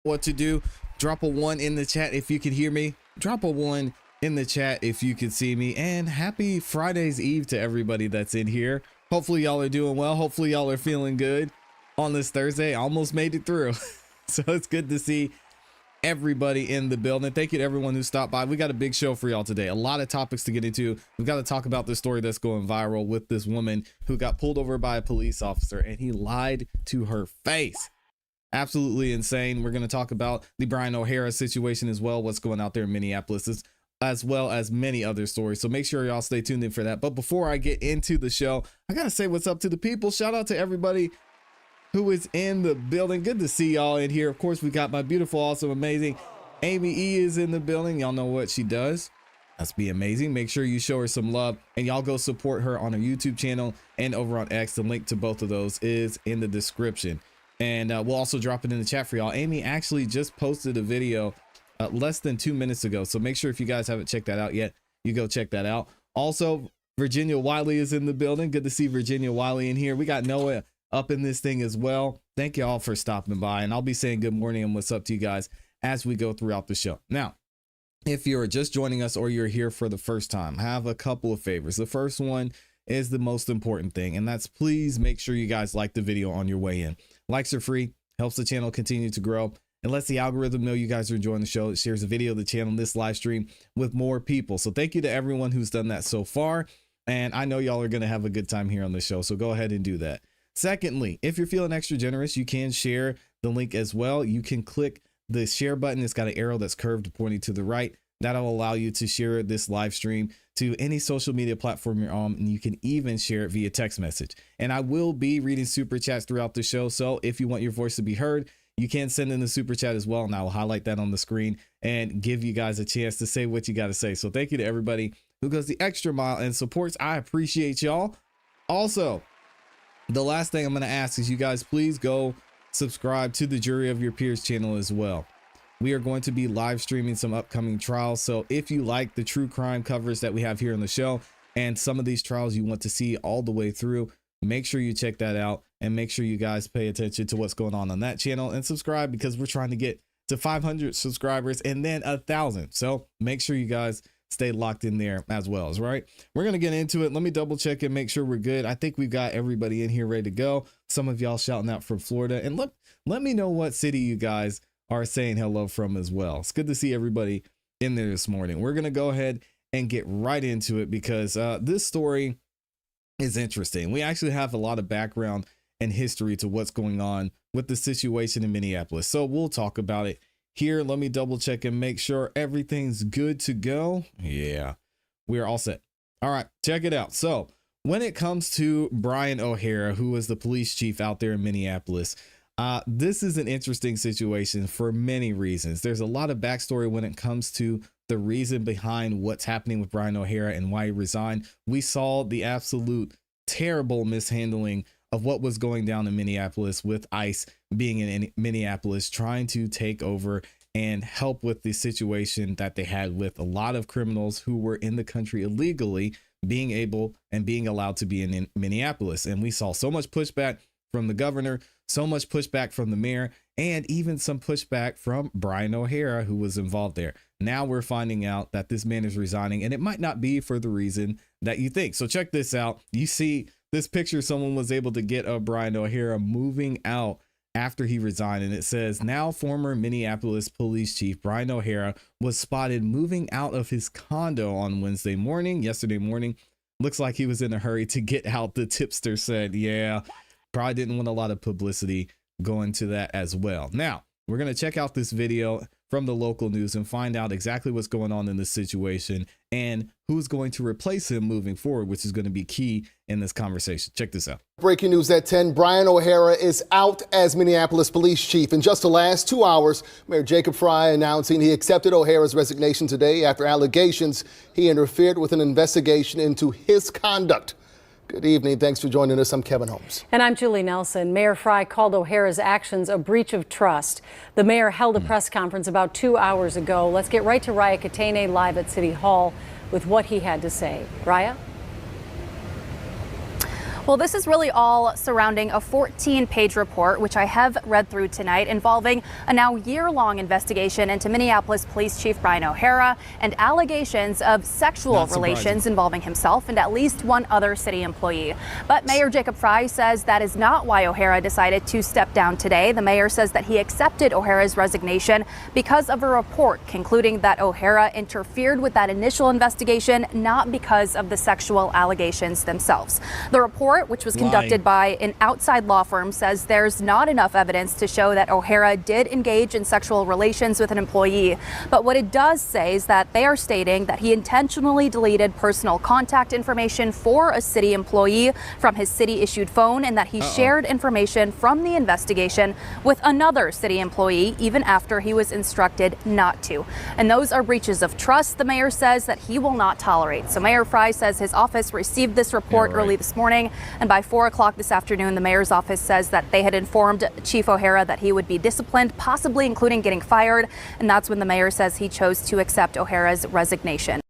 what to do. Drop a 1 in the chat if you can hear me. Drop a 1 in the chat if you can see me. And happy Friday's Eve to everybody that's in here. Hopefully y'all are doing well. Hopefully y'all are feeling good on this Thursday. Almost made it through. So it's good to see everybody in the building. Thank you to everyone who stopped by. We got a big show for y'all today. A lot of topics to get into. We've got to talk about the story that's going viral with this woman who got pulled over by a police officer and he lied to her face. Absolutely insane. We're going to talk about the Brian O'Hara situation as well, what's going out there in Minneapolis, as well as many other stories. So make sure y'all stay tuned in for that. But before I get into the show, I got to say what's up to the people. Shout out to everybody who is in the building. Good to see y'all in here. Of course, we got my beautiful, awesome, amazing Amy E is in the building. Y'all know what she does. Must be amazing. Make sure you show her some love and y'all go support her on her YouTube channel and over on X. The link to both of those is in the description. And we'll also drop it in the chat for y'all. Amy actually just posted a video less than 2 minutes ago. So make sure if you guys haven't checked that out yet, you go check that out. Also, Virginia Wiley is in the building. Good to see Virginia Wiley in here. We got Noah up in this thing as well. Thank you all for stopping by. And I'll be saying good morning and what's up to you guys as we go throughout the show. Now, if you're just joining us or you're here for the first time, I have a couple of favors. The first one is the most important thing, and that's please make sure you guys like the video on your way in. Likes are free, helps the channel continue to grow, and lets the algorithm know you guys are enjoying the show. It shares the video, the channel, this live stream with more people. So thank you to everyone who's done that so far. And I know y'all are going to have a good time here on the show. So go ahead and do that. Secondly, if you're feeling extra generous, you can share the link as well. You can click the share button. It's got an arrow that's curved pointing to the right. That'll allow you to share this live stream to any social media platform you're on, and you can even share it via text message. And I will be reading super chats throughout the show. So if you want your voice to be heard, you can send in the super chat as well. And I will highlight that on the screen and give you guys a chance to say what you got to say. So thank you to everybody who goes the extra mile and supports. I appreciate y'all. Also, the last thing I'm going to ask is you guys please go subscribe to the Jury of Your Peers channel as well. We are going to be live streaming some upcoming trials. So if you like the true crime coverage that we have here on the show and some of these trials you want to see all the way through, make sure you check that out and make sure you guys pay attention to what's going on that channel and subscribe because we're trying to get to 500 subscribers and then 1,000. So make sure you guys stay locked in there as well. As right. We're going to get into it. Let me double check and make sure we're good. I think we've got everybody in here ready to go. Some of y'all shouting out from Florida, and let me know what city you guys are saying hello from as well. It's good to see everybody in there this morning. We're going to go ahead and get right into it because this story is interesting. We actually have a lot of background and history to what's going on with the situation in Minneapolis. So we'll talk about it here. Let me double check and make sure everything's good to go. Yeah, we're all set. All right, check it out. So when it comes to Brian O'Hara, who was the police chief out there in Minneapolis, this is an interesting situation for many reasons. There's a lot of backstory when it comes to the reason behind what's happening with Brian O'Hara and why he resigned. We saw the absolute terrible mishandling of what was going down in Minneapolis with ICE being in Minneapolis, trying to take over and help with the situation that they had with a lot of criminals who were in the country illegally being able and being allowed to be in Minneapolis. And we saw so much pushback from the governor, so much pushback from the mayor, and even some pushback from Brian O'Hara, who was involved there. Now we're finding out that this man is resigning, and it might not be for the reason that you think. So check this out. You see this picture, someone was able to get of Brian O'Hara moving out after he resigned, and it says, now former Minneapolis Police Chief Brian O'Hara was spotted moving out of his condo on yesterday morning. Looks like he was in a hurry to get out, the tipster said. Yeah, probably didn't want a lot of publicity going to that as well. Now, we're going to check out this video from the local news and find out exactly what's going on in this situation and who's going to replace him moving forward, which is going to be key in this conversation. Check this out. Breaking news at 10, Brian O'Hara is out as Minneapolis Police Chief. In just the last 2 hours, Mayor Jacob Fry announcing he accepted O'Hara's resignation today after allegations he interfered with an investigation into his conduct. Good evening. Thanks for joining us. I'm Kevin Holmes. And I'm Julie Nelson. Mayor Fry called O'Hara's actions a breach of trust. The mayor held a press conference about 2 hours ago. Let's get right to Raya Katene live at City Hall with what he had to say. Raya? Well, this is really all surrounding a 14-page report, which I have read through tonight, involving a now year-long investigation into Minneapolis Police Chief Brian O'Hara and allegations of sexual relations involving himself and at least one other city employee. But Mayor Jacob Frey says that is not why O'Hara decided to step down today. The mayor says that he accepted O'Hara's resignation because of a report concluding that O'Hara interfered with that initial investigation, not because of the sexual allegations themselves. The report, which was conducted by an outside law firm, says there's not enough evidence to show that O'Hara did engage in sexual relations with an employee. But what it does say is that they are stating that he intentionally deleted personal contact information for a city employee from his city-issued phone, and that he shared information from the investigation with another city employee even after he was instructed not to. And those are breaches of trust, the mayor says, that he will not tolerate. So Mayor Frey says his office received this report early this morning, and by 4 o'clock this afternoon, the mayor's office says that they had informed Chief O'Hara that he would be disciplined, possibly including getting fired. And that's when the mayor says he chose to accept O'Hara's resignation.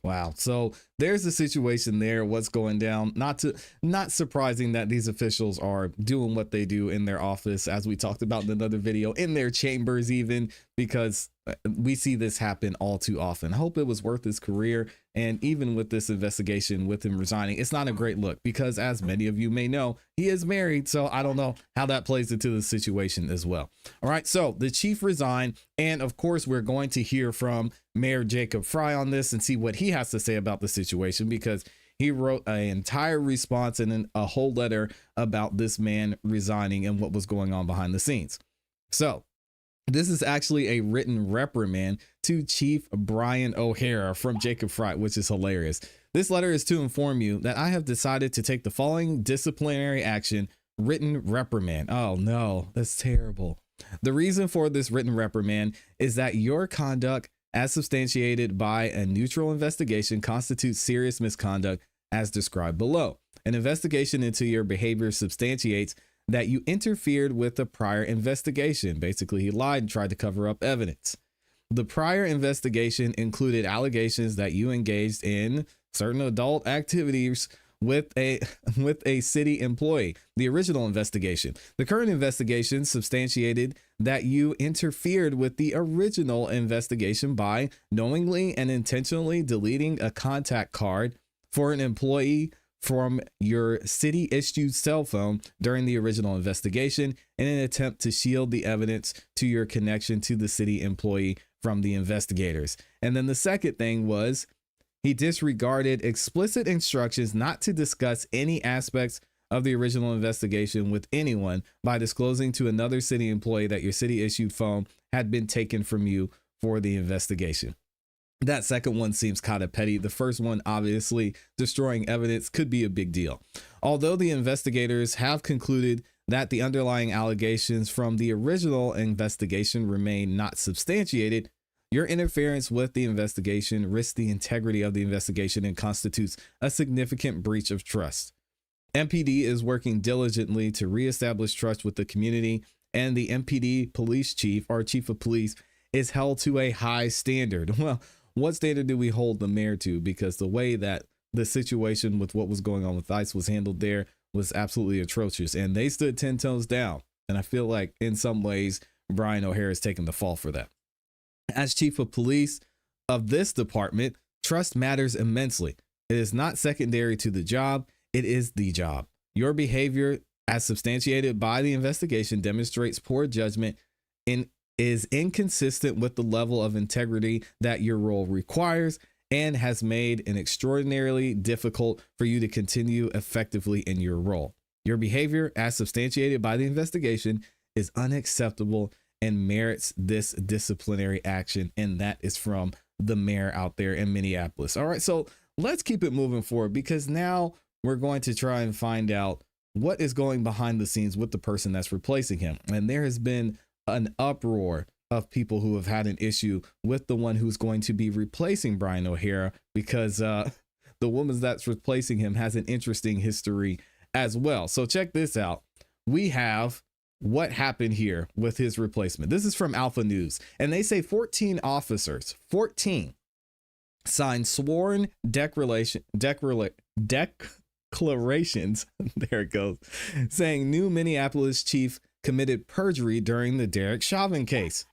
Wow. So there's a situation there. What's going down? Not surprising that these officials are doing what they do in their office, as we talked about in another video, in their chambers even, because we see this happen all too often. I hope it was worth his career. And even with this investigation, with him resigning, it's not a great look because, as many of you may know, he is married. So I don't know how that plays into the situation as well. All right. So the chief resigned. And of course, we're going to hear from Mayor Jacob Frey on this and see what he has to say about the situation, because he wrote an entire response and a whole letter about this man resigning and what was going on behind the scenes. So this is actually a written reprimand to Chief Brian O'Hara from Jacob Frey, which is hilarious. This letter is to inform you that I have decided to take the following disciplinary action: written reprimand. Oh no, that's terrible. The reason for this written reprimand is that your conduct, as substantiated by a neutral investigation, constitutes serious misconduct as described below. An investigation into your behavior substantiates that you interfered with the prior investigation. Basically, he lied and tried to cover up evidence. The prior investigation included allegations that you engaged in certain adult activities with a city employee. The original investigation. The current investigation substantiated that you interfered with the original investigation by knowingly and intentionally deleting a contact card for an employee from your city issued cell phone during the original investigation in an attempt to shield the evidence to your connection to the city employee from the investigators. And then the second thing was he disregarded explicit instructions not to discuss any aspects of the original investigation with anyone by disclosing to another city employee that your city issued phone had been taken from you for the investigation. That second one seems kind of petty. The first one, obviously, destroying evidence could be a big deal. Although the investigators have concluded that the underlying allegations from the original investigation remain not substantiated, your interference with the investigation risks the integrity of the investigation and constitutes a significant breach of trust. MPD is working diligently to reestablish trust with the community, and the MPD police chief, or chief of police, is held to a high standard. Well, what standard do we hold the mayor to? Because the way that the situation with what was going on with ICE was handled there was absolutely atrocious, and they stood 10 toes down. And I feel like in some ways, Brian O'Hara is taking the fall for that. As chief of police of this department, trust matters immensely. It is not secondary to the job. It is the job. Your behavior, as substantiated by the investigation, demonstrates poor judgment and is inconsistent with the level of integrity that your role requires, and has made it extraordinarily difficult for you to continue effectively in your role. Your behavior, as substantiated by the investigation, is unacceptable and merits this disciplinary action. And that is from the mayor out there in Minneapolis. All right, so let's keep it moving forward, because now we're going to try and find out what is going behind the scenes with the person that's replacing him. And there has been an uproar of people who have had an issue with the one who's going to be replacing Brian O'Hara, because the woman that's replacing him has an interesting history as well. So check this out. We have what happened here with his replacement. This is from Alpha News, and they say 14 officers, 14 signed sworn declarations, there it goes, saying new Minneapolis chief committed perjury during the Derek Chauvin case.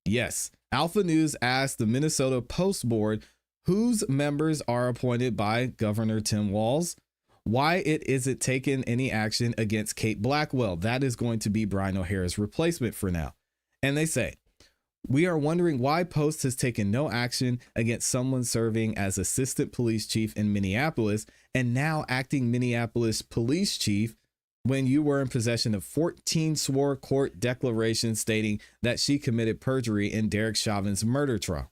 Yes, Alpha News asked the Minnesota Post Board, whose members are appointed by Governor Tim Walz, why it isn't taking any action against Kate Blackwell. That is going to be Brian O'Hara's replacement for now. And they say, we are wondering why Post has taken no action against someone serving as assistant police chief in Minneapolis and now acting Minneapolis police chief when you were in possession of 14 swore court declarations stating that she committed perjury in Derek Chauvin's murder trial.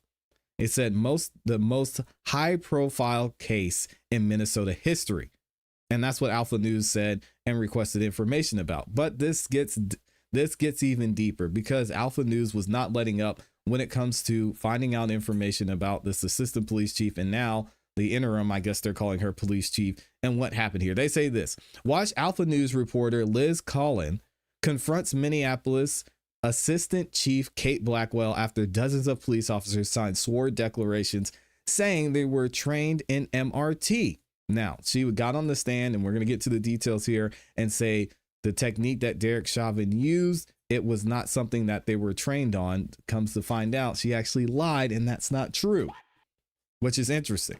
It said the most high profile case in Minnesota history. And that's what Alpha News said and requested information about. But this gets even deeper because Alpha News was not letting up when it comes to finding out information about this assistant police chief and now the interim, I guess they're calling her police chief, and what happened here. They say this: watch Alpha News reporter Liz Collin confronts Minneapolis Assistant Chief Kate Blackwell after dozens of police officers signed sworn declarations saying they were trained in MRT. Now, she got on the stand, and we're going to get to the details here, and say the technique that Derek Chauvin used, it was not something that they were trained on. Comes to find out, she actually lied, and that's not true, which is interesting.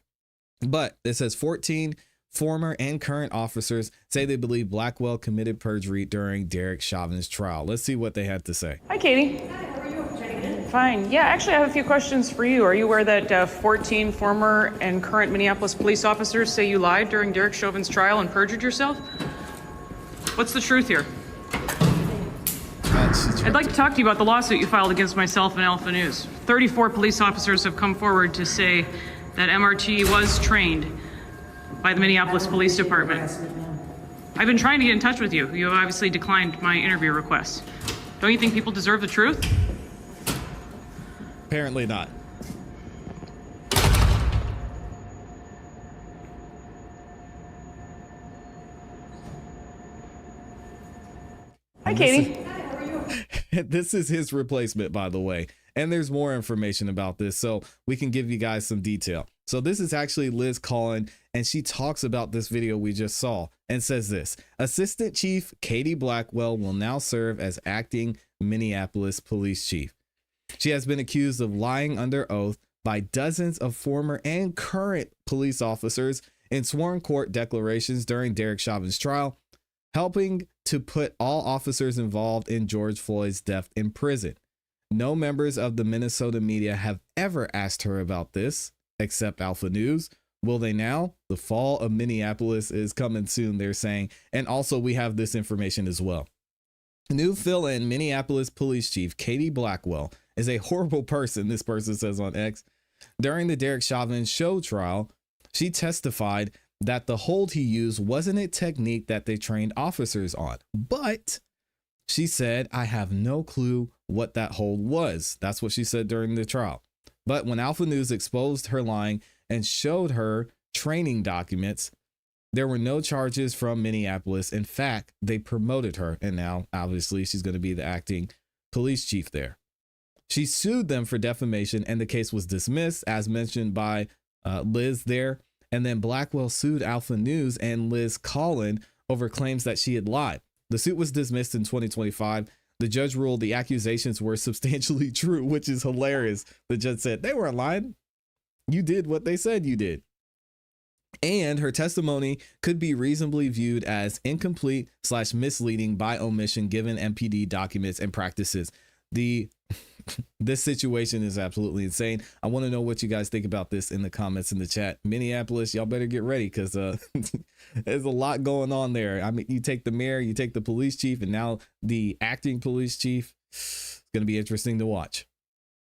But it says 14 former and current officers say they believe Blackwell committed perjury during Derek Chauvin's trial. Let's see what they had to say. Hi, Katie. Hi, how are you? Checking in? Fine. Yeah, actually, I have a few questions for you. Are you aware that 14 former and current Minneapolis police officers say you lied during Derek Chauvin's trial and perjured yourself? What's the truth here? I'd like to talk to you about the lawsuit you filed against myself and Alpha News. 34 police officers have come forward to say that MRT was trained by the Minneapolis Police Department. I've been trying to get in touch with you. You have obviously declined my interview request. Don't you think people deserve the truth? Apparently not. Hi, Katie. Hi, how are you? This is his replacement, by the way. And there's more information about this, so we can give you guys some detail. So this is actually Liz Collin, and she talks about this video we just saw and says this: Assistant Chief Katie Blackwell will now serve as acting Minneapolis police chief. She has been accused of lying under oath by dozens of former and current police officers in sworn court declarations during Derek Chauvin's trial, helping to put all officers involved in George Floyd's death in prison. No members of the Minnesota media have ever asked her about this, except Alpha News. Will they now? The fall of Minneapolis is coming soon, they're saying. And also we have this information as well. New fill-in Minneapolis Police Chief Katie Blackwell is a horrible person, this person says on X. During the Derek Chauvin show trial, she testified that the hold he used wasn't a technique that they trained officers on, but she said, I have no clue what that hold was. That's what she said during the trial. But when Alpha News exposed her lying and showed her training documents, there were no charges from Minneapolis. In fact, they promoted her, and now obviously she's going to be the acting police chief there. She sued them for defamation, and the case was dismissed, as mentioned by Liz there. And then Blackwell sued Alpha News and Liz Collin over claims that she had lied. The suit was dismissed in 2025. The judge ruled the accusations were substantially true, which is hilarious. The judge said they weren't lying. You did what they said you did. And her testimony could be reasonably viewed as incomplete / misleading by omission given MPD documents and practices. This situation is absolutely insane. I want to know what you guys think about this in the comments in the chat. Minneapolis, y'all better get ready because there's a lot going on there. I mean, you take the mayor, you take the police chief, and now the acting police chief. It's going to be interesting to watch.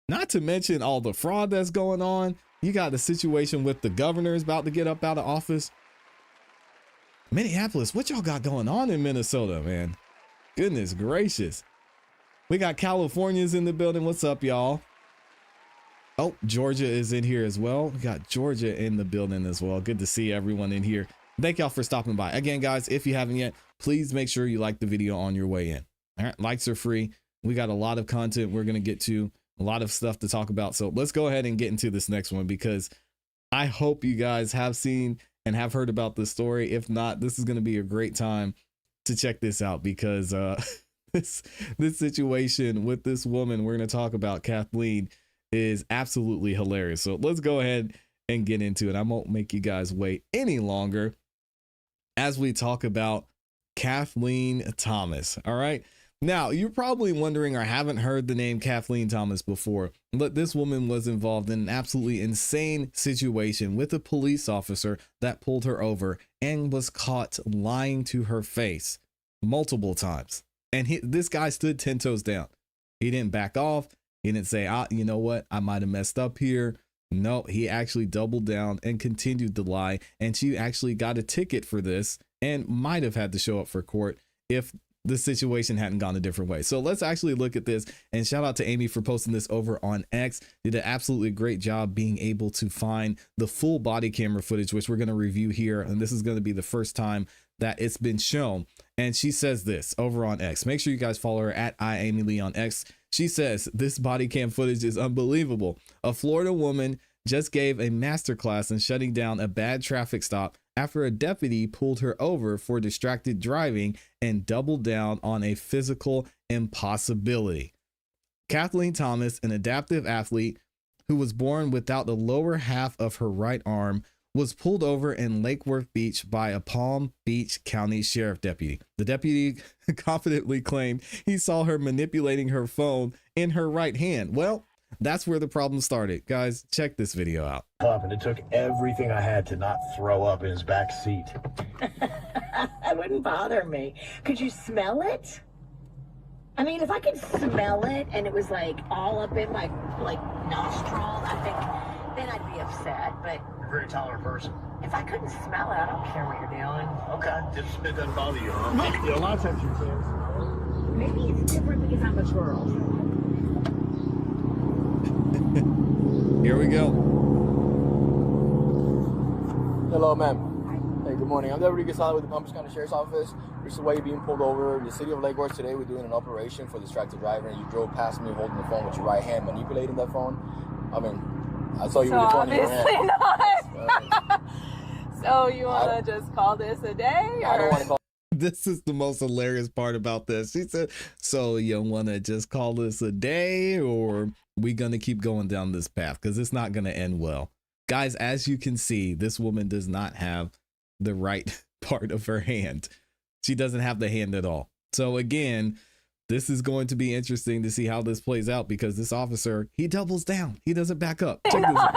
Not to mention all the fraud that's going on. You got the situation with the governors about to get up out of office. Minneapolis, what y'all got going on in Minnesota, man? Goodness gracious. We got Californians in the building. What's up, y'all? Oh, Georgia is in here as well. We got Georgia in the building as well. Good to see everyone in here. Thank y'all for stopping by. Again, guys, if you haven't yet, please make sure you like the video on your way in. All right, likes are free. We got a lot of content we're going to get to, a lot of stuff to talk about. So let's go ahead and get into this next one because I hope you guys have seen and have heard about this story. If not, this is going to be a great time to check this out, because this situation with this woman we're going to talk about, Kathleen, is absolutely hilarious. So let's go ahead and get into it. I won't make you guys wait any longer as we talk about Kathleen Thomas. All right. Now, you're probably wondering, or haven't heard the name Kathleen Thomas before, but this woman was involved in an absolutely insane situation with a police officer that pulled her over and was caught lying to her face multiple times. And this guy stood 10 toes down. He didn't back off. He didn't say, you know what, I might have messed up here. No, he actually doubled down and continued to lie. And she actually got a ticket for this and might have had to show up for court if the situation hadn't gone a different way. So let's actually look at this, and shout out to Amy for posting this over on X. Did an absolutely great job being able to find the full body camera footage, which we're going to review here. And this is going to be the first time that it's been shown. And she says this over on X. Make sure you guys follow her at @AmyLee on X. She says this body cam footage is unbelievable. A Florida woman just gave a masterclass in shutting down a bad traffic stop after a deputy pulled her over for distracted driving and doubled down on a physical impossibility. Kathleen Thomas, an adaptive athlete who was born without the lower half of her right arm, was pulled over in Lake Worth Beach by a Palm Beach County Sheriff deputy. The deputy confidently claimed he saw her manipulating her phone in her right hand. Well, that's where the problem started. Guys, check this video out. And it took everything I had to not throw up in his back seat. That wouldn't bother me. Could you smell it? I mean, if I could smell it and it was like all up in my nostril, I think then I'd be upset. But You're a very tolerant person. if I couldn't smell it, I don't care what you're doing. Okay. Just it doesn't bother you, huh? Yeah, a lot of times you can. Maybe it's different because I'm a girl. Here we go. Hello, ma'am. Hey, good morning. I'm Deputy Gasala with the Palm Beach County Sheriff's Office. This is why you're being pulled over. The city of Lake Worth today, we're doing an operation for distracted driving. You drove past me holding the phone with your right hand, manipulating that phone. I mean, I saw you with the phone in your hand. Obviously not. So you want to just call this a day? Or? I don't want to call. This is the most hilarious part about this. She said, so you want to just call this a day, or we going to keep going down this path? Because it's not going to end well. Guys, as you can see, this woman does not have the right part of her hand. She doesn't have the hand at all. So again, this is going to be interesting to see how this plays out, because this officer, he doubles down. He doesn't back up. Check this out.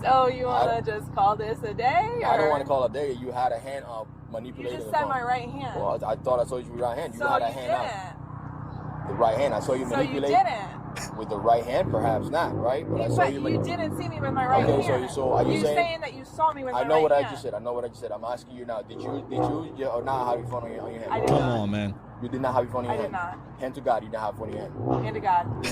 So you want to just call this a day? Or? I don't want to call it a day. You had a hand up manipulating. You just the said phone. my right hand. Well, I thought I saw you with your right hand. You so had a you hand didn't. up. The right hand. I saw you manipulate. So you didn't. With the right hand, perhaps not, right? But I saw you. You didn't see me with my right Okay, hand. so are you saying that you saw me with my right hand? I know what I just said. I know what I just said. I'm asking you now. Did you yeah, or not have your phone on your hand? I did Come not. on, man. You did not have your phone in your I hand. did not. Hand to God, you didn't have your phone in your hand. Hand to God.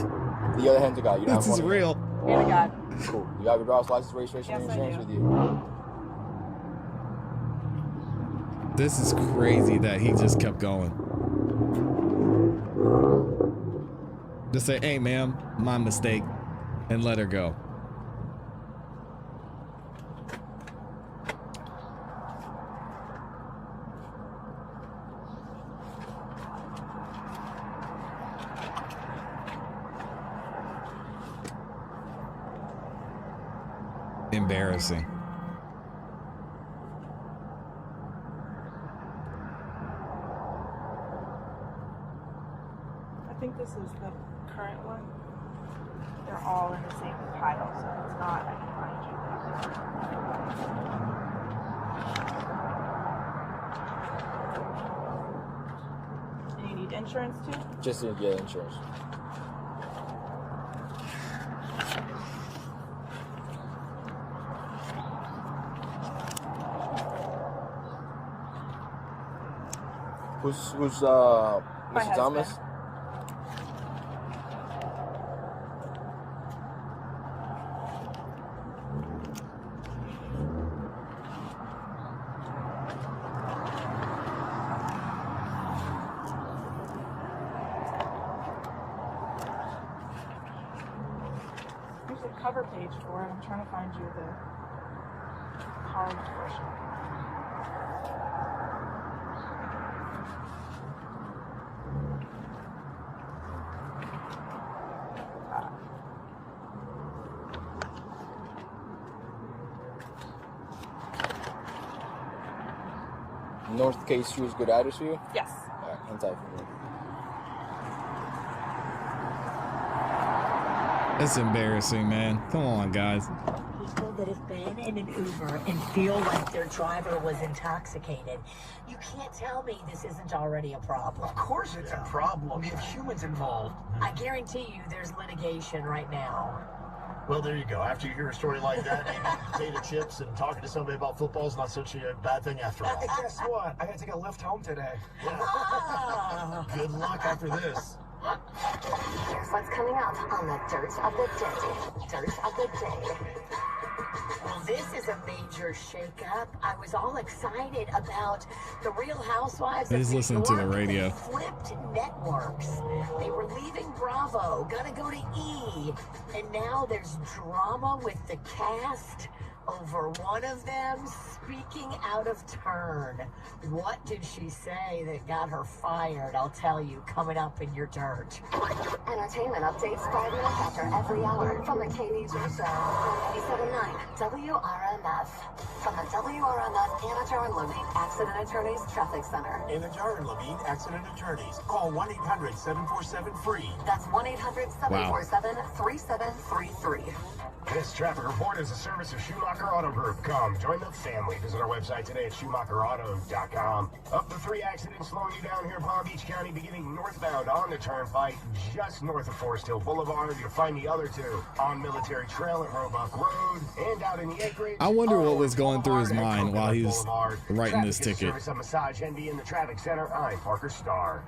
The other hand to God, you don't have This your is phone in your real. Hand to God. hand. Cool. You have your driver's license, registration, Yes, and I insurance do. with you. This is crazy that he just kept going. Just say, hey, ma'am, my mistake, and let her go. Embarrassing. I think this is the current one. They're all in the same pile, so if it's not, I can find you. And you need insurance too? Just to get insurance. Who's My Mr. Thomas? husband. There's a cover page for it. I'm trying to find you the hard for sure. North Case Shoes, good address for you? Yes. All right, hang tight for me. It's embarrassing, man. Come on, guys. People that have been in an Uber and feel like their driver was intoxicated. You can't tell me this isn't already a problem. Of course it's a problem. We have humans involved. I guarantee you there's litigation right now. Well, there you go. After you hear a story like that, maybe potato chips and talking to somebody about football is not such a bad thing after all. Guess what? I gotta take a lift home today. Good luck after this. Here's what's coming up on the Dirt of the Day. Dirt of the Day. Well, this is a major shakeup. I was all excited about the Real Housewives of He's New listening to the York. radio. They flipped networks. They were leaving Bravo, gonna go to E, and now there's drama with the cast over one of them speaking out of turn. What did she say that got her fired? I'll tell you, coming up in your dirt. Entertainment updates 5 minutes after every hour from the KDJ Show on 97.9 WRMF. From the WRMF Anajar and Levine Accident Attorneys Traffic Center. Anajar and Levine Accident Attorneys. Call 1-800-747-FREE. That's 1-800-747-3733. This traffic report is a service of Schumacher Auto Group. Come, join the family. Visit our website today at SchumacherAuto.com. Up to 3 accidents slowing you down here in Palm Beach County, beginning northbound on the Turnpike, just north of Forest Hill Boulevard. You'll find the other 2 on Military Trail at Roebuck Road and out in the Acreage. I wonder what was going through his mind while he was writing this ticket. Service of Massage Envy in the Traffic Center. I'm Parker Starr.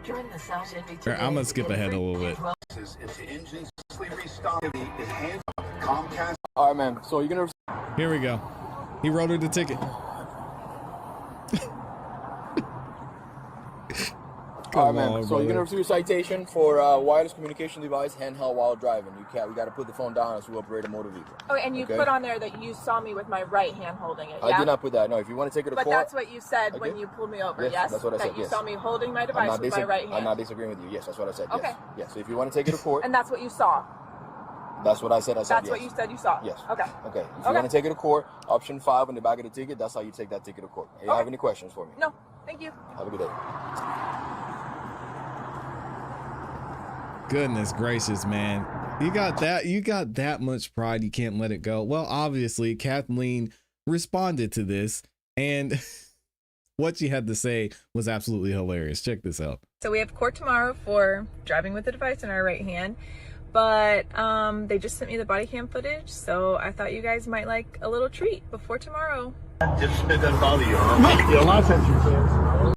Join Massage Envy All today. right, I'm gonna skip ahead a little bit. If the engine's restarted, his hands up. Comcast. All right, man. So you're gonna. Here we go. He wrote her the ticket. All right, man. So you're gonna receive a citation for wireless communication device handheld while driving. We got to put the phone down as we operate a motor vehicle. Oh, and you put on there that you saw me with my right hand holding it. I did not put that. No, if you want to take it to But court. that's what you said when you pulled me over. Yes, that's what I said. That you Yes. saw me holding my device with my right hand. I'm not disagreeing with you. Yes, that's what I said. Okay. Yes. Yes. So if you want to take it to court. And that's what you saw. That's what I said. That's yes. what you said you saw. Yes. Okay. Okay. If you want to take it to court, option 5 on the back of the ticket. That's how you take that ticket to court. Do you have any questions for me? No. Thank you. Have a good day. Goodness gracious, man. You got that much pride, you can't let it go. Well, obviously, Kathleen responded to this, and what she had to say was absolutely hilarious. Check this out. So we have court tomorrow for driving with the device in our right hand, but they just sent me the body cam footage, so I thought you guys might like a little treat before tomorrow. It doesn't bother you, huh? Yeah, a lot of times you can.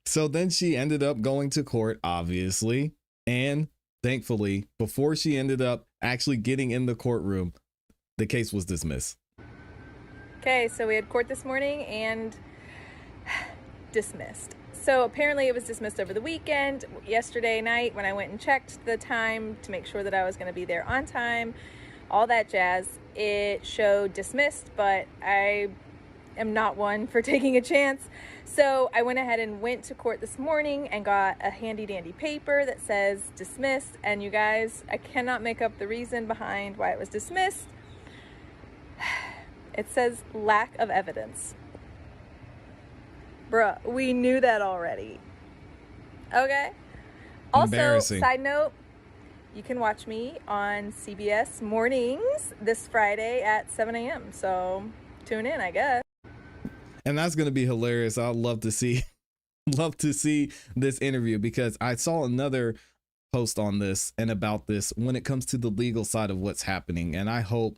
So then she ended up going to court, obviously, and thankfully, before she ended up actually getting in the courtroom, the case was dismissed. Okay, so we had court this morning and dismissed. So apparently it was dismissed over the weekend. Yesterday night when I went and checked the time to make sure that I was going to be there on time, all that jazz, it showed dismissed, but I am not one for taking a chance. So I went ahead and went to court this morning and got a handy dandy paper that says dismissed. And you guys, I cannot make up the reason behind why it was dismissed. It says lack of evidence. Bruh, we knew that already. Okay? Also, side note, you can watch me on CBS mornings this Friday at 7 a.m. So tune in, I guess. And that's going to be hilarious. I'd love to see this interview, because I saw another post on this and about this when it comes to the legal side of what's happening. And I hope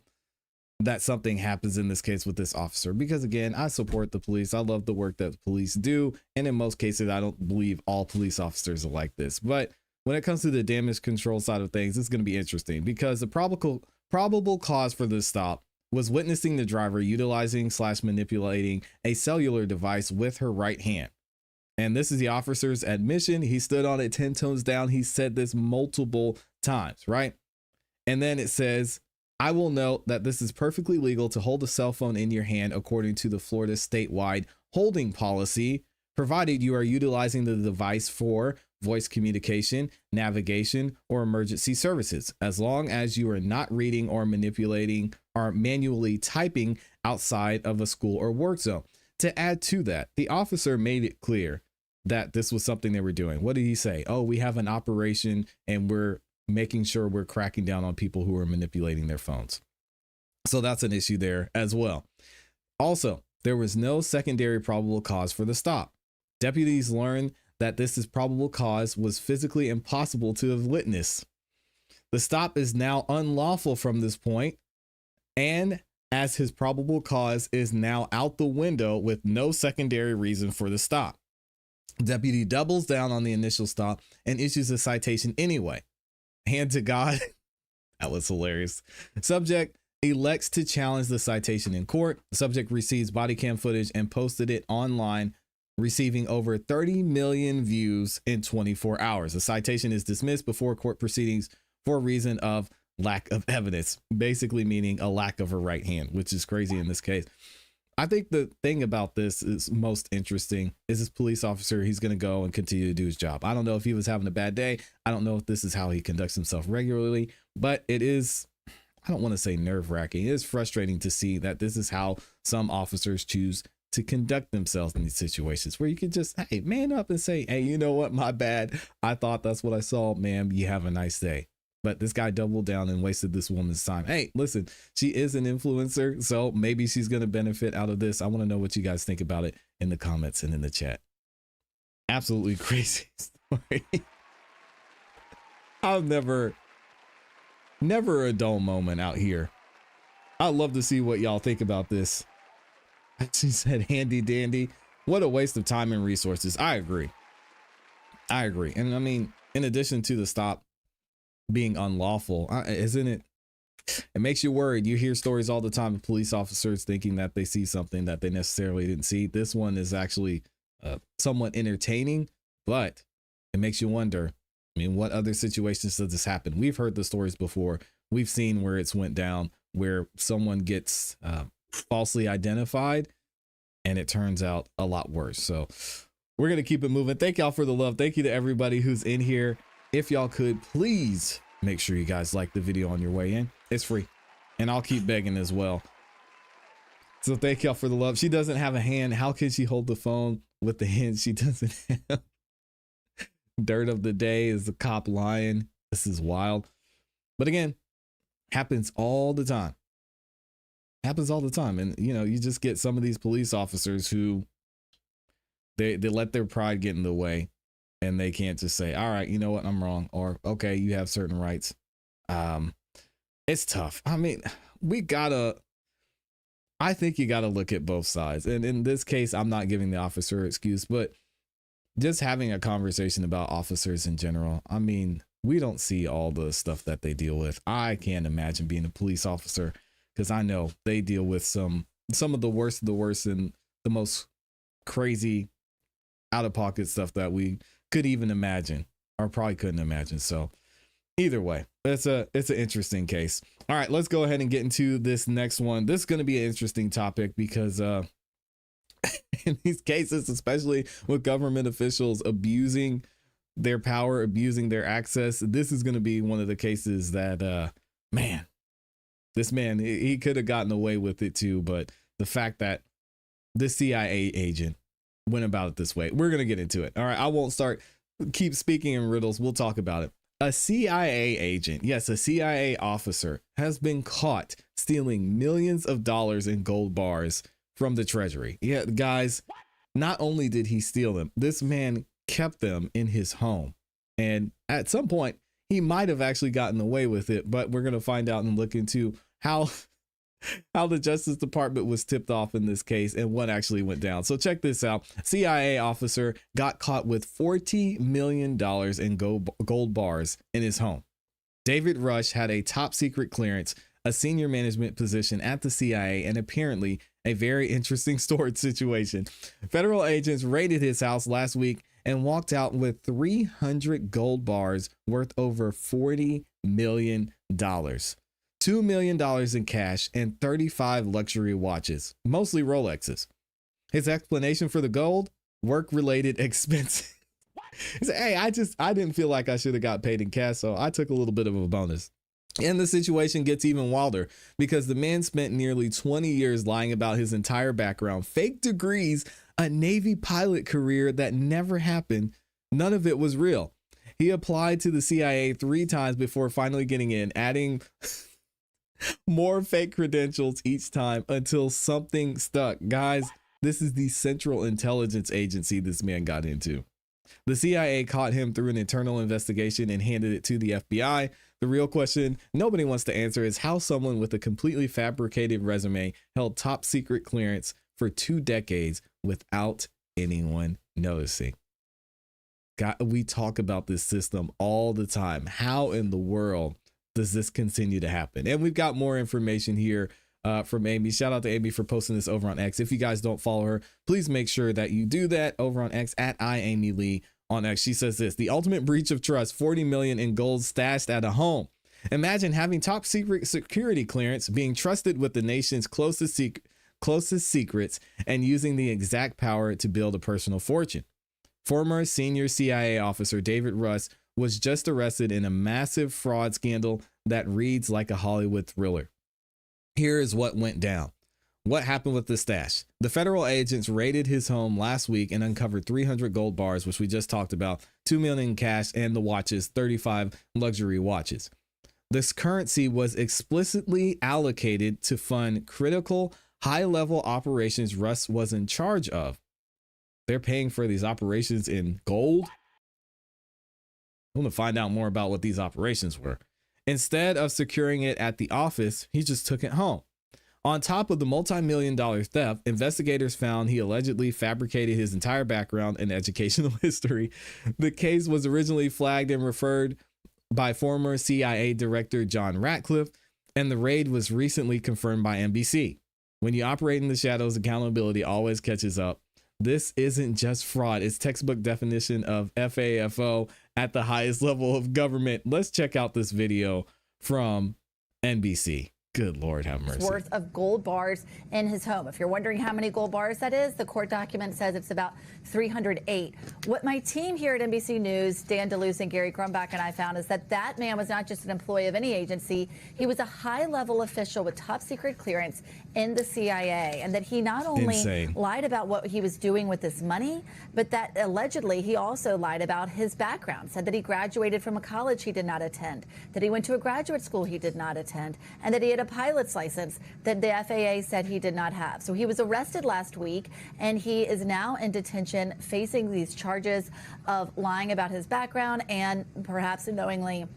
that something happens in this case with this officer, because again, I support the police. I love the work that the police do. And in most cases, I don't believe all police officers are like this. But when it comes to the damage control side of things, it's going to be interesting, because the probable cause for this stop was witnessing the driver utilizing/manipulating a cellular device with her right hand. And this is the officer's admission. He stood on it 10 toes down. He said this multiple times, right? And then it says I will note that this is perfectly legal to hold a cell phone in your hand according to the Florida statewide holding policy, provided you are utilizing the device for voice communication, navigation, or emergency services, as long as you are not reading or manipulating or manually typing outside of a school or work zone. To add to that, the officer made it clear that this was something they were doing. What did he say? Oh, we have an operation and we're making sure we're cracking down on people who are manipulating their phones. So that's an issue there as well. Also, there was no secondary probable cause for the stop. Deputies learned that this is probable cause was physically impossible to have witnessed. The stop is now unlawful from this point, and as his probable cause is now out the window with no secondary reason for the stop. Deputy doubles down on the initial stop and issues a citation anyway. Hand to God. That was hilarious. Subject elects to challenge the citation in court. Subject receives body cam footage and posted it online, receiving over 30 million views in 24 hours. The citation is dismissed before court proceedings for a reason of lack of evidence, basically meaning a lack of a right hand, which is crazy in this case. I think the thing about this is most interesting is this police officer, he's going to go and continue to do his job. I don't know if he was having a bad day. I don't know if this is how he conducts himself regularly, but it is, I don't want to say nerve wracking. It is frustrating to see that this is how some officers choose to conduct themselves in these situations where you can just, hey, man up and say, hey, you know what? My bad. I thought that's what I saw. Ma'am, you have a nice day. But this guy doubled down and wasted this woman's time. Hey, listen, she is an influencer, so maybe she's going to benefit out of this. I want to know what you guys think about it in the comments and in the chat. Absolutely crazy story. I've never a dull moment out here. I'd love to see what y'all think about this. She said, handy dandy. What a waste of time and resources. I agree. And I mean, in addition to the stop being unlawful, isn't it? It makes you worried. You hear stories all the time of police officers thinking that they see something that they necessarily didn't see. This one is actually somewhat entertaining, but it makes you wonder, I mean, what other situations does this happen? We've heard the stories before. We've seen where it's went down, where someone gets falsely identified and it turns out a lot worse. So we're going to keep it moving. Thank y'all for the love. Thank you to everybody who's in here. If y'all could please make sure you guys like the video on your way in. It's free and I'll keep begging as well. So thank y'all for the love. She doesn't have a hand. How can she hold the phone with the hand she doesn't have? Dirt of the day is the cop lying. This is wild. But again, happens all the time. Happens all the time. And you know, you just get some of these police officers who they let their pride get in the way. And they can't just say, all right, you know what, I'm wrong. Or, okay, you have certain rights. It's tough. I mean, I think you got to look at both sides. And in this case, I'm not giving the officer an excuse, but just having a conversation about officers in general. I mean, we don't see all the stuff that they deal with. I can't imagine being a police officer because I know they deal with some of the worst and the most crazy out of pocket stuff that we could even imagine or probably couldn't imagine. So either way, it's an interesting case. All right, let's go ahead and get into this next one. This is going to be an interesting topic because in these cases, especially with government officials abusing their power, abusing their access, this is going to be one of the cases that this man, he could have gotten away with it too. But the fact that the CIA agent went about it this way, we're going to get into it. All right, I won't keep speaking in riddles. We'll talk about it. A CIA agent, yes, a CIA officer has been caught stealing millions of dollars in gold bars from the Treasury. Yeah, guys, not only did he steal them, this man kept them in his home. And at some point, he might have actually gotten away with it, but we're going to find out and look into how the Justice Department was tipped off in this case and what actually went down. So check this out. CIA officer got caught with $40 million in gold bars in his home. David Rush had a top secret clearance, a senior management position at the CIA, and apparently a very interesting storage situation. Federal agents raided his house last week and walked out with 300 gold bars worth over $40 million. $2 million in cash, and 35 luxury watches, mostly Rolexes. His explanation for the gold? Work-related expenses. He said, hey, I didn't feel like I should have got paid in cash, so I took a little bit of a bonus. And the situation gets even wilder because the man spent nearly 20 years lying about his entire background, fake degrees, a Navy pilot career that never happened. None of it was real. He applied to the CIA 3 times before finally getting in, adding more fake credentials each time until something stuck. Guys, this is the Central Intelligence Agency this man got into. The CIA caught him through an internal investigation and handed it to the FBI. The real question nobody wants to answer is how someone with a completely fabricated resume held top secret clearance for 2 decades without anyone noticing. God, we talk about this system all the time. How in the world does this continue to happen? And we've got more information here from Amy. Shout out to Amy for posting this over on X. If you guys don't follow her, please make sure that you do that over on X at @IamyLee on X. She says this: the ultimate breach of trust, 40 million in gold stashed at a home. Imagine having top secret security clearance, being trusted with the nation's closest secrets, and using the exact power to build a personal fortune. Former senior CIA officer David Russ was just arrested in a massive fraud scandal that reads like a Hollywood thriller. Here is what went down. What happened with the stash? The federal agents raided his home last week and uncovered 300 gold bars, which we just talked about, 2 million in cash, and the watches, 35 luxury watches. This currency was explicitly allocated to fund critical, high-level operations Russ was in charge of. They're paying for these operations in gold? I want to find out more about what these operations were. Instead of securing it at the office, he just took it home. On top of the multi-million-dollar theft, investigators found he allegedly fabricated his entire background and educational history. The case was originally flagged and referred by former CIA Director John Ratcliffe, and the raid was recently confirmed by NBC. When you operate in the shadows, accountability always catches up. This isn't just fraud, it's textbook definition of FAFO at the highest level of government. Let's check out this video from NBC. Good Lord, have mercy. Worth of gold bars in his home. If you're wondering how many gold bars that is, the court document says it's about 308. What my team here at NBC News, Dan DeLuce and Gary Grumbach, and I found is that that man was not just an employee of any agency. He was a high-level official with top secret clearance in the CIA, and that he not only lied about what he was doing with this money, but that allegedly he also lied about his background, said that he graduated from a college he did not attend, that he went to a graduate school he did not attend, and that he had a pilot's license that the FAA said he did not have. So he was arrested last week, and he is now in detention facing these charges of lying about his background and perhaps knowingly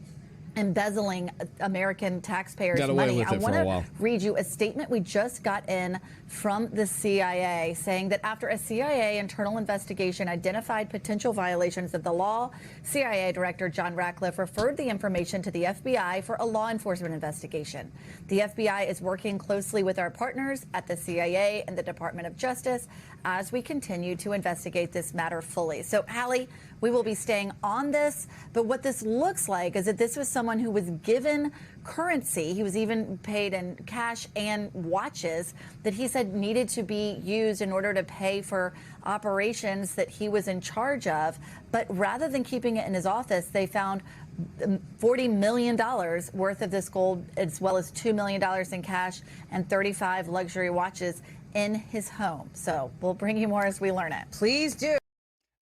embezzling American taxpayers' money. I want to read you a statement we just got in from the CIA saying that after a CIA internal investigation identified potential violations of the law, CIA Director John Ratcliffe referred the information to the FBI for a law enforcement investigation. The FBI is working closely with our partners at the CIA and the Department of Justice as we continue to investigate this matter fully. So, Hallie, we will be staying on this, but what this looks like is that this was someone who was given currency. He was even paid in cash and watches that he said needed to be used in order to pay for operations that he was in charge of. But rather than keeping it in his office, they found $40 million worth of this gold, as well as $2 million in cash and 35 luxury watches in his home. So we'll bring you more as we learn it. Please do.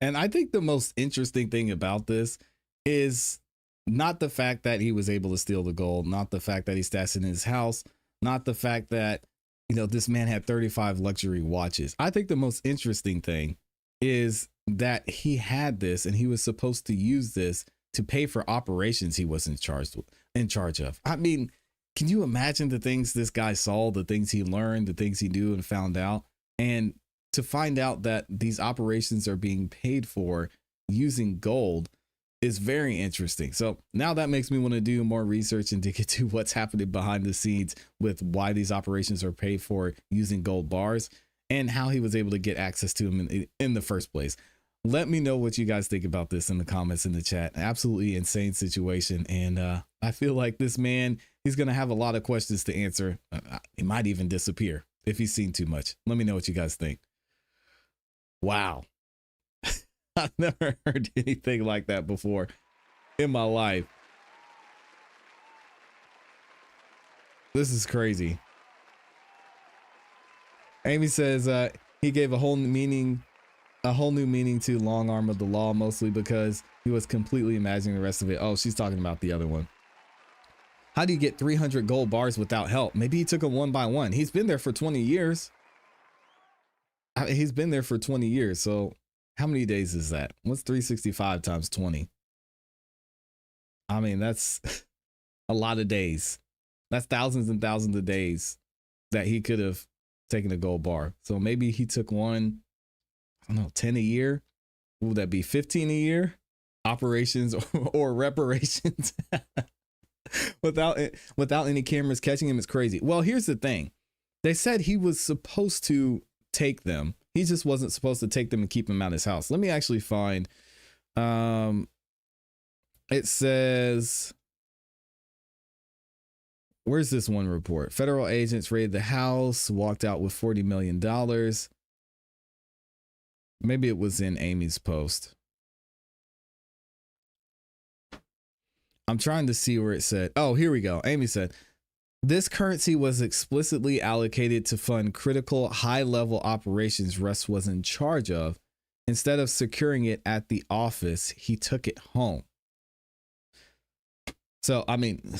And I think the most interesting thing about this is not the fact that he was able to steal the gold, not the fact that he stashed it in his house, not the fact that, you know, this man had 35 luxury watches. I think the most interesting thing is that he had this and he was supposed to use this to pay for operations he was in charge of. I mean, can you imagine the things this guy saw, the things he learned, the things he knew and found out? And to find out that these operations are being paid for using gold is very interesting. So now that makes me want to do more research and dig into what's happening behind the scenes with why these operations are paid for using gold bars and how he was able to get access to them in the first place. Let me know what you guys think about this in the comments in the chat. Absolutely insane situation. And I feel like this man, he's going to have a lot of questions to answer. He might even disappear if he's seen too much. Let me know what you guys think. Wow. I've never heard anything like that before in my life. This is crazy. Amy says he gave a whole new meaning to long arm of the law, mostly because he was completely imagining the rest of it. Oh, she's talking about the other one. How do you get 300 gold bars without help? Maybe he took them one by one. He's been there for 20 years. He's been there for 20 years. So how many days is that? What's 365 times 20? I mean, that's a lot of days. That's thousands and thousands of days that he could have taken a gold bar. So maybe he took one, I don't know, 10 a year. Would that be 15 a year? Operations or reparations without any cameras catching him is crazy. Well, here's the thing. They said he was supposed to take them. He just wasn't supposed to take them and keep them out of his house. Let me actually find, it says, where's this one report? Federal agents raided the house, walked out with $40 million. Maybe it was in Amy's post. I'm trying to see where it said. Oh, here we go. Amy said, this currency was explicitly allocated to fund critical high-level operations Russ was in charge of. Instead of securing it at the office, he took it home. So, I mean,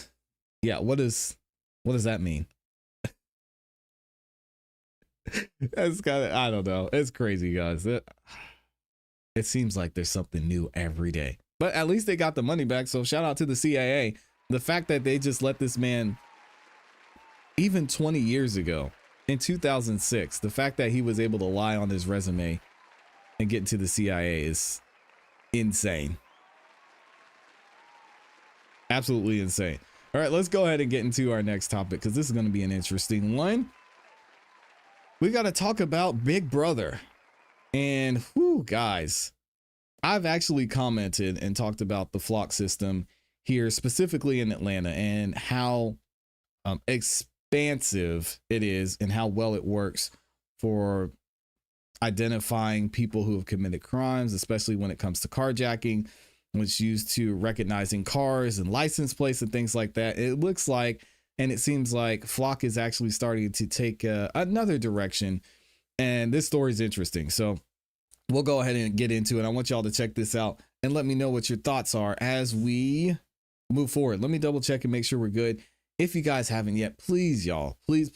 yeah, what does that mean? That's kind of, I don't know. It's crazy, guys. It seems like there's something new every day. But at least they got the money back. So shout out to the CIA. The fact that they just let this man, even 20 years ago, in 2006, the fact that he was able to lie on his resume and get into the CIA is insane. Absolutely insane. All right, let's go ahead and get into our next topic because this is going to be an interesting one. We got to talk about Big Brother. And whew, guys, I've actually commented and talked about the flock system here, specifically in Atlanta, and how expansive it is and how well it works for identifying people who have committed crimes, especially when it comes to carjacking, which is used to recognizing cars and license plates and things like that. It looks like, and it seems like Flock is actually starting to take another direction. And this story is interesting. So we'll go ahead and get into it. I want y'all to check this out and let me know what your thoughts are as we move forward. Let me double check and make sure we're good. If you guys haven't yet, please, y'all, please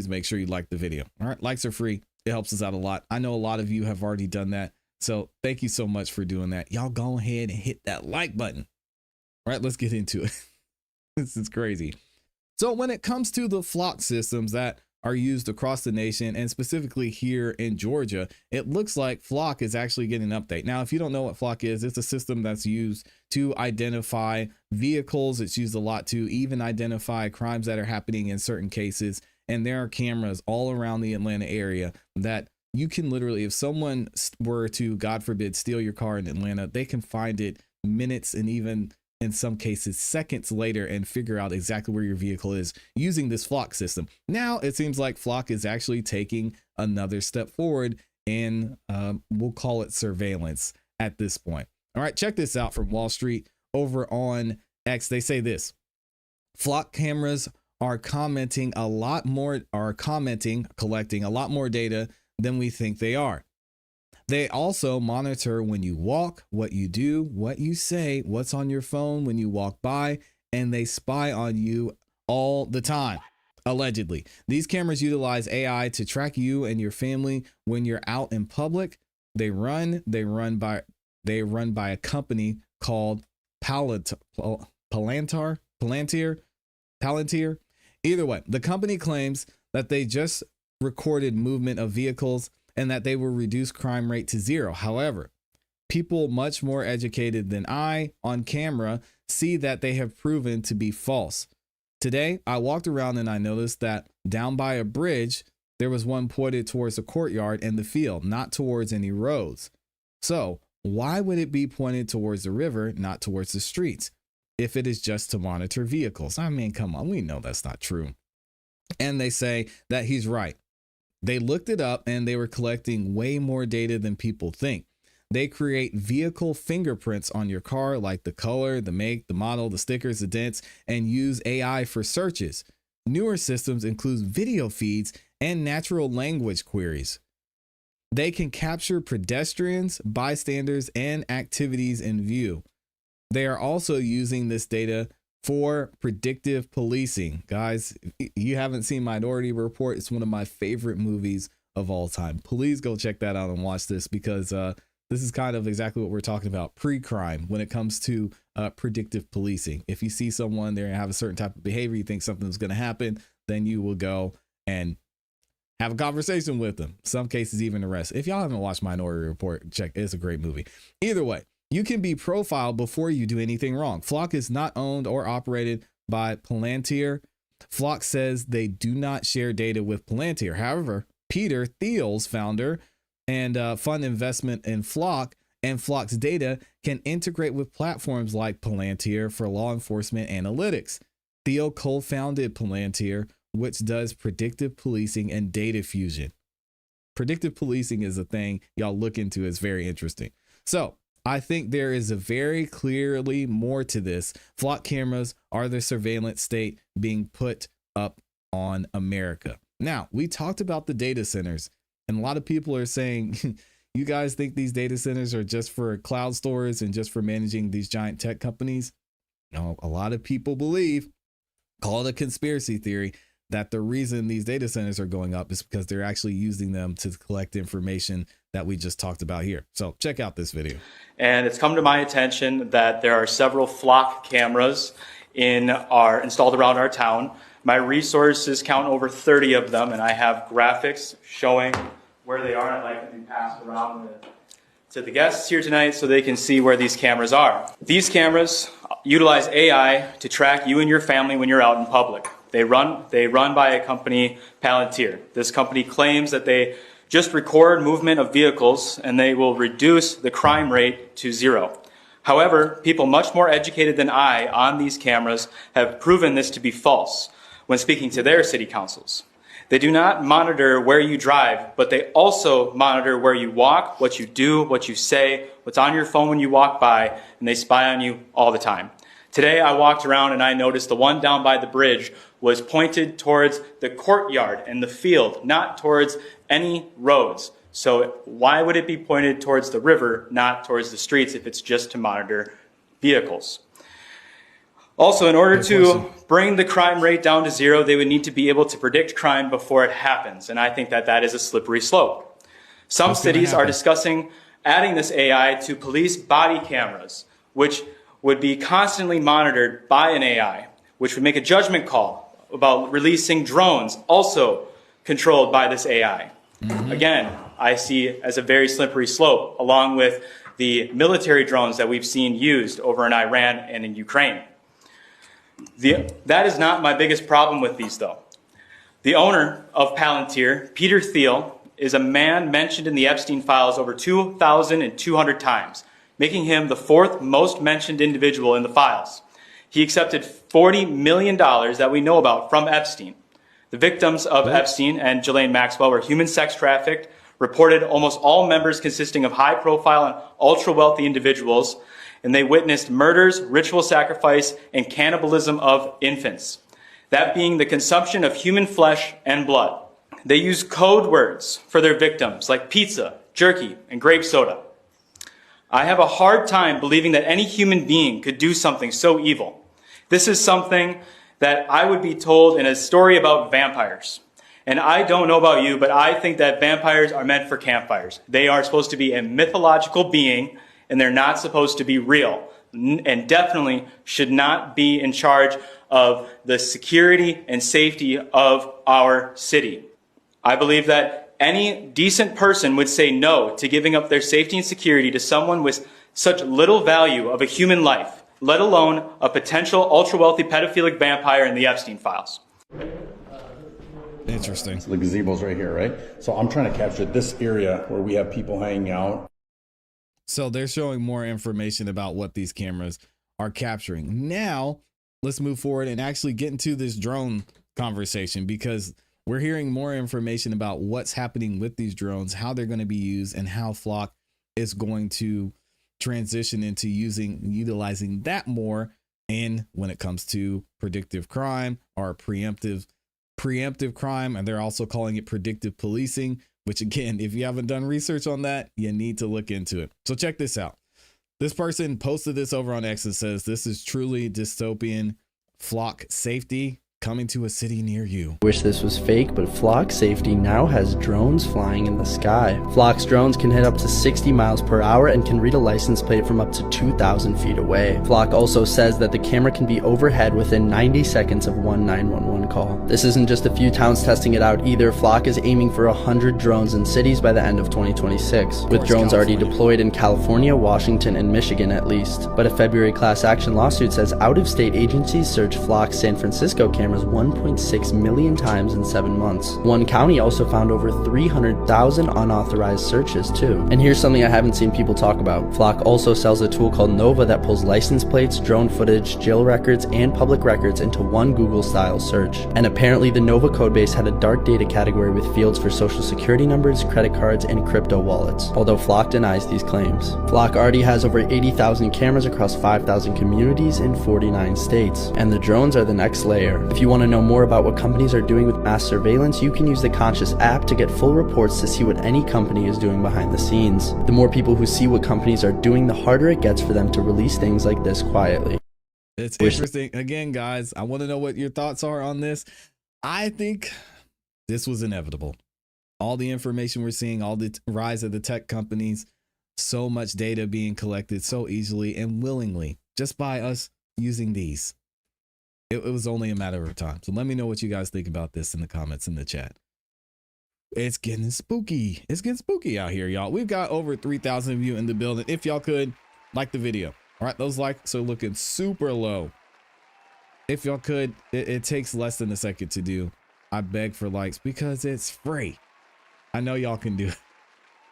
make sure you like the video. All right. Likes are free. It helps us out a lot. I know a lot of you have already done that. So thank you so much for doing that. Y'all go ahead and hit that like button. All right, let's get into it. This is crazy. So when it comes to the flock systems that are used across the nation and specifically here in Georgia, it looks like Flock is actually getting an update. Now, if you don't know what Flock is, it's a system that's used to identify vehicles. It's used a lot to even identify crimes that are happening in certain cases. And there are cameras all around the Atlanta area that you can literally, if someone were to, God forbid, steal your car in Atlanta, they can find it minutes and even in some cases seconds later and figure out exactly where your vehicle is using this Flock system. Now it seems like Flock is actually taking another step forward and we'll call it surveillance at this point. All right, check this out from Wall Street over on X. They say this: Flock cameras are collecting a lot more data than we think they are. They also monitor when you walk, what you do, what you say, what's on your phone when you walk by, and they spy on you all the time. Allegedly, these cameras utilize AI to track you and your family when you're out in public. They run by a company called Palantir. Either way, the company claims that they just recorded movement of vehicles and that they will reduce crime rate to zero. However, people much more educated than I on camera see that they have proven to be false. Today, I walked around and I noticed that down by a bridge, there was one pointed towards the courtyard and the field, not towards any roads. So why would it be pointed towards the river, not towards the streets, if it is just to monitor vehicles? I mean, come on, we know that's not true. And they say that he's right. They looked it up and they were collecting way more data than people think. They create vehicle fingerprints on your car, like the color, the make, the model, the stickers, the dents, and use AI for searches. Newer systems include video feeds and natural language queries. They can capture pedestrians, bystanders, and activities in view. They are also using this data for predictive policing. Guys, if you haven't seen Minority Report, it's one of my favorite movies of all time. Please go check that out and watch this, because this is kind of exactly what we're talking about pre-crime when it comes to predictive policing. If you see someone there and have a certain type of behavior, you think something's going to happen, then you will go and have a conversation with them. Some cases even arrest. If y'all haven't watched Minority Report, check. It's a great movie. Either way, you can be profiled before you do anything wrong. Flock is not owned or operated by Palantir. Flock says they do not share data with Palantir. However, Peter Thiel's founder and fund investment in Flock and Flock's data can integrate with platforms like Palantir for law enforcement analytics. Thiel co-founded Palantir, which does predictive policing and data fusion. Predictive policing is a thing y'all look into. It's very interesting. So I think there is a very clearly more to this. Flock cameras are the surveillance state being put up on America. Now, we talked about the data centers, and a lot of people are saying, you guys think these data centers are just for cloud storage and just for managing these giant tech companies? No, a lot of people believe, call it a conspiracy theory, that the reason these data centers are going up is because they're actually using them to collect information that we just talked about here. So check out this video. And it's come to my attention that there are several Flock cameras installed around our town. My resources count over 30 of them, and I have graphics showing where they are. I'd like to be passed around to the guests here tonight so they can see where these cameras are. These cameras utilize AI to track you and your family when you're out in public. They run by a company, Palantir. This company claims that they just record movement of vehicles and they will reduce the crime rate to zero. However, people much more educated than I on these cameras have proven this to be false when speaking to their city councils. They do not monitor where you drive, but they also monitor where you walk, what you do, what you say, what's on your phone when you walk by, and they spy on you all the time. Today I walked around and I noticed the one down by the bridge was pointed towards the courtyard and the field, not towards any roads. So why would it be pointed towards the river, not towards the streets, if it's just to monitor vehicles? Also, in order to bring the crime rate down to zero, they would need to be able to predict crime before it happens. And I think that that is a slippery slope. Some cities are discussing adding this AI to police body cameras, which would be constantly monitored by an AI, which would make a judgment call about releasing drones, also controlled by this AI. Again, I see as a very slippery slope, along with the military drones that we've seen used over in Iran and in Ukraine. That is not my biggest problem with these, though. The owner of Palantir, Peter Thiel, is a man mentioned in the Epstein files over 2,200 times, making him the fourth most mentioned individual in the files. He accepted $40 million that we know about from Epstein. The victims of Epstein and Ghislaine Maxwell were human sex trafficked, reported almost all members consisting of high-profile and ultra-wealthy individuals, and they witnessed murders, ritual sacrifice, and cannibalism of infants, that being the consumption of human flesh and blood. They used code words for their victims, like pizza, jerky, and grape soda. I have a hard time believing that any human being could do something so evil. This is something that I would be told in a story about vampires. And I don't know about you, but I think that vampires are meant for campfires. They are supposed to be a mythological being, and they're not supposed to be real, and definitely should not be in charge of the security and safety of our city. I believe that any decent person would say no to giving up their safety and security to someone with such little value of a human life, let alone a potential ultra-wealthy pedophilic vampire in the Epstein files. Interesting. So the gazebo's right here, right? So I'm trying to capture this area where we have people hanging out. So they're showing more information about what these cameras are capturing. Now, let's move forward and actually get into this drone conversation, because we're hearing more information about what's happening with these drones, how they're going to be used, and how Flock is going to transition into utilizing that more in when it comes to predictive crime or preemptive crime. And they're also calling it predictive policing, which again, if you haven't done research on that, you need to look into it. So check this out. This person posted this over on X and says, "This is truly dystopian. Flock safety coming to a city near you." Wish this was fake, but Flock Safety now has drones flying in the sky. Flock's drones can hit up to 60 miles per hour and can read a license plate from up to 2,000 feet away. Flock also says that the camera can be overhead within 90 seconds of one 911 call. This isn't just a few towns testing it out either. Flock is aiming for 100 drones in cities by the end of 2026, with drones already deployed in California, Washington, and Michigan at least. But a February class action lawsuit says out-of-state agencies searched Flock's San Francisco cameras 1.6 million times in 7 months. One county also found over 300,000 unauthorized searches too. And here's something I haven't seen people talk about. Flock also sells a tool called Nova that pulls license plates, drone footage, jail records, and public records into one Google-style search. And apparently the Nova codebase had a dark data category with fields for social security numbers, credit cards, and crypto wallets, although Flock denies these claims. Flock already has over 80,000 cameras across 5,000 communities in 49 states. And the drones are the next layer. If you want to know more about what companies are doing with mass surveillance, you can use the Conscious app to get full reports to see what any company is doing behind the scenes. The more people who see what companies are doing, the harder it gets for them to release things like this quietly. It's interesting. Again, guys, I want to know what your thoughts are on this. I think this was inevitable. All the information we're seeing, all the rise of the tech companies, so much data being collected so easily and willingly just by us using these. It was only a matter of time. So let me know what you guys think about this in the comments in the chat. It's getting spooky. It's getting spooky out here, y'all. We've got over 3,000 of you in the building. If y'all could like the video. All right, those likes are looking super low. If y'all could, it takes less than a second to do. I beg for likes because it's free. I know y'all can do it.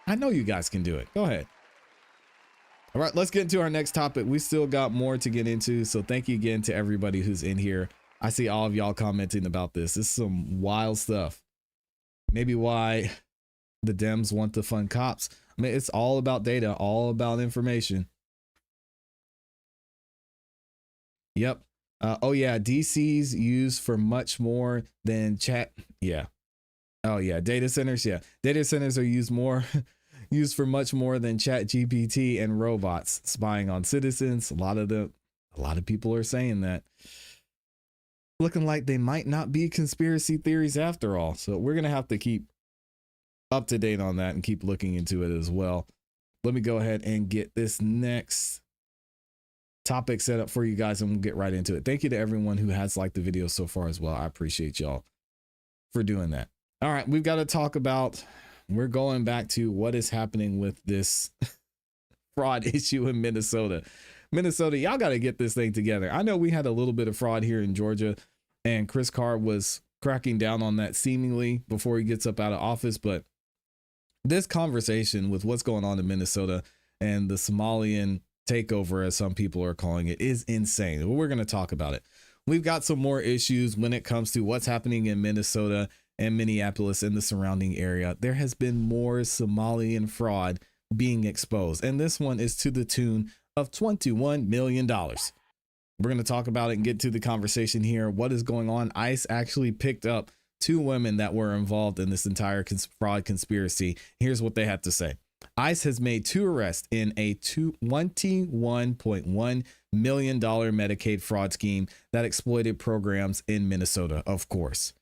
I know you guys can do it. Go ahead. All right, let's get into our next topic. We still got more to get into. So thank you again to everybody who's in here. I see all of y'all commenting about this. This is some wild stuff. Maybe why the Dems want to fund cops. I mean, it's all about data, all about information. Yep. Oh yeah, DC's used for much more than chat. Yeah. Oh yeah, data centers. Yeah, data centers are used for much more than Chat GPT and robots spying on citizens. A lot of people are saying that. Looking like they might not be conspiracy theories after all. So we're gonna have to keep up to date on that and keep looking into it as well. Let me go ahead and get this next topic set up for you guys and we'll get right into it. Thank you to everyone who has liked the video so far as well. I appreciate y'all for doing that. All right, we've got to talk about, we're going back to what is happening with this fraud issue in Minnesota. Minnesota, y'all got to get this thing together. I know we had a little bit of fraud here in Georgia and Chris Carr was cracking down on that seemingly before he gets up out of office. But this conversation with what's going on in Minnesota and the Somalian takeover, as some people are calling it, is insane. We're going to talk about it. We've got some more issues when it comes to what's happening in Minnesota and Minneapolis and the surrounding area. There has been more Somalian fraud being exposed, and this one is to the tune of $21 million. We're going to talk about it and get to the conversation here. What is going on? ICE actually picked up 2 women that were involved in this entire fraud conspiracy. Here's what they had to say. ICE has made 2 arrests in a $21.1 million Medicaid fraud scheme that exploited programs in Minnesota. Of course,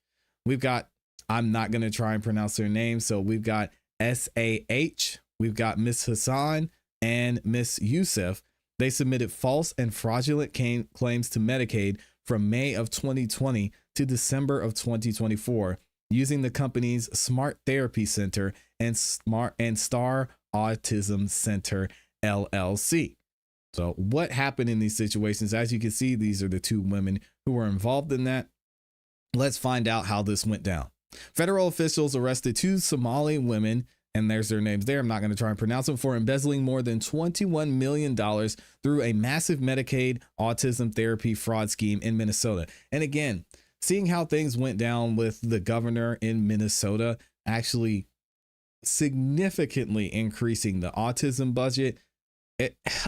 we've got, I'm not going to try and pronounce their names. So we've got SAH, we've got Miss Hassan and Miss Youssef. They submitted false and fraudulent claims to Medicaid from May of 2020 to December of 2024 using the company's Smart Therapy Center and Star Autism Center LLC. So what happened in these situations? As you can see, these are the 2 women who were involved in that. Let's find out how this went down. Federal officials arrested 2 Somali women and there's their names there, I'm not going to try and pronounce them, for embezzling more than $21 million through a massive Medicaid autism therapy fraud scheme in Minnesota. And again, seeing how things went down with the governor in Minnesota actually significantly increasing the autism budget,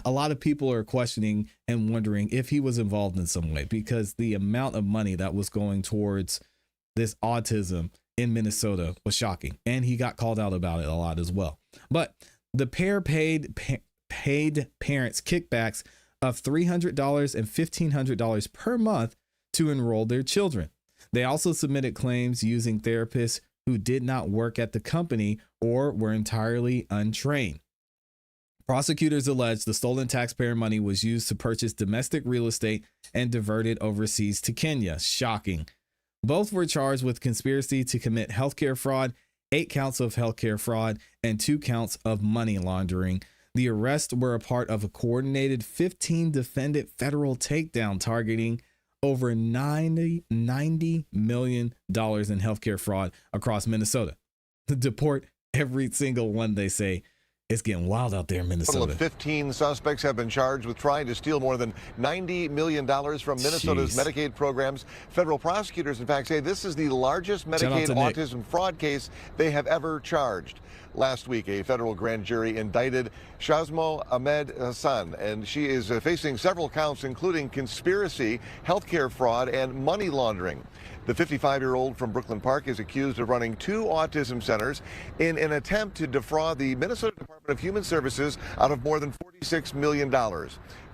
a lot of people are questioning and wondering if he was involved in some way, because the amount of money that was going towards this autism in Minnesota was shocking, and he got called out about it a lot as well. But the pair paid parents kickbacks of $300 and $1,500 per month to enroll their children. They also submitted claims using therapists who did not work at the company or were entirely untrained. Prosecutors allege the stolen taxpayer money was used to purchase domestic real estate and diverted overseas to Kenya. Shocking. Both were charged with conspiracy to commit healthcare fraud, 8 counts of healthcare fraud, and 2 counts of money laundering. The arrests were a part of a coordinated 15-defendant federal takedown targeting over $90 million in healthcare fraud across Minnesota. To deport every single one, they say. It's getting wild out there in Minnesota. A total of 15 suspects have been charged with trying to steal more than $90 million from Minnesota's Medicaid programs. Federal prosecutors, in fact, say this is the largest Medicaid autism fraud case they have ever charged. Last week, a federal grand jury indicted Shazmo Ahmed Hassan, and she is facing several counts, including conspiracy, healthcare fraud, and money laundering. The 55-year-old from Brooklyn Park is accused of running 2 autism centers in an attempt to defraud the Minnesota Department of Human Services out of more than $46 million.